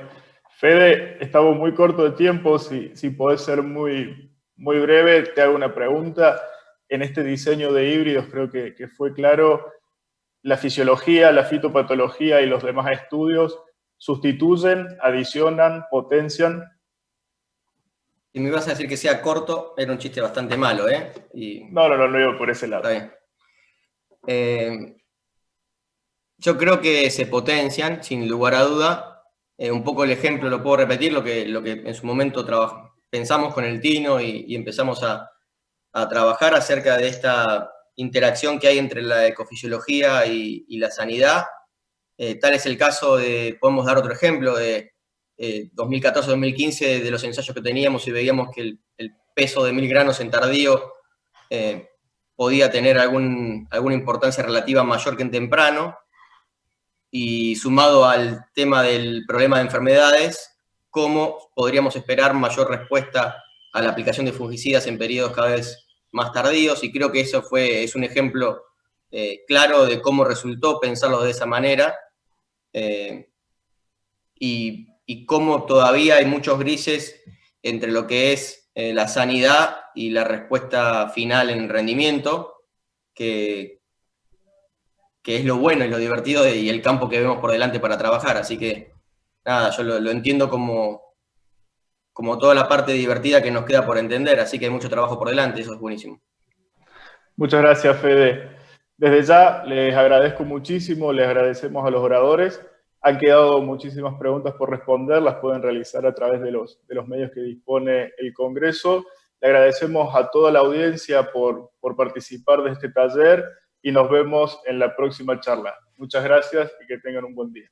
[SPEAKER 1] Fede, estamos muy corto de tiempo, si podés ser muy breve, te hago una pregunta. En este diseño de híbridos creo que fue claro la fisiología, la fitopatología y los demás estudios sustituyen, adicionan, potencian.
[SPEAKER 4] Si me ibas a decir que sea corto, era un chiste bastante malo, ¿eh?
[SPEAKER 1] No iba por ese lado.
[SPEAKER 4] Está bien. Yo creo que se potencian, sin lugar a duda. Un poco el ejemplo lo puedo repetir, lo que en su momento pensamos con el Tino y empezamos a trabajar acerca de esta interacción que hay entre la ecofisiología y la sanidad. Tal es el caso podemos dar otro ejemplo, de 2014-2015, de los ensayos que teníamos y veíamos que el peso de 1000 granos en tardío podía tener alguna importancia relativa mayor que en temprano, y sumado al tema del problema de enfermedades, cómo podríamos esperar mayor respuesta a la aplicación de fungicidas en periodos cada vez más tardíos, y creo que eso es un ejemplo claro de cómo resultó pensarlo de esa manera, y cómo todavía hay muchos grises entre lo que es la sanidad y la respuesta final en rendimiento, que es lo bueno y lo divertido y el campo que vemos por delante para trabajar. Así que, nada, yo lo entiendo como toda la parte divertida que nos queda por entender, así que hay mucho trabajo por delante, eso es buenísimo.
[SPEAKER 1] Muchas gracias, Fede. Desde ya les agradezco muchísimo, les agradecemos a los oradores. Han quedado muchísimas preguntas por responder, las pueden realizar a través de los medios que dispone el Congreso. Le agradecemos a toda la audiencia por participar de este taller y nos vemos en la próxima charla. Muchas gracias y que tengan un buen día.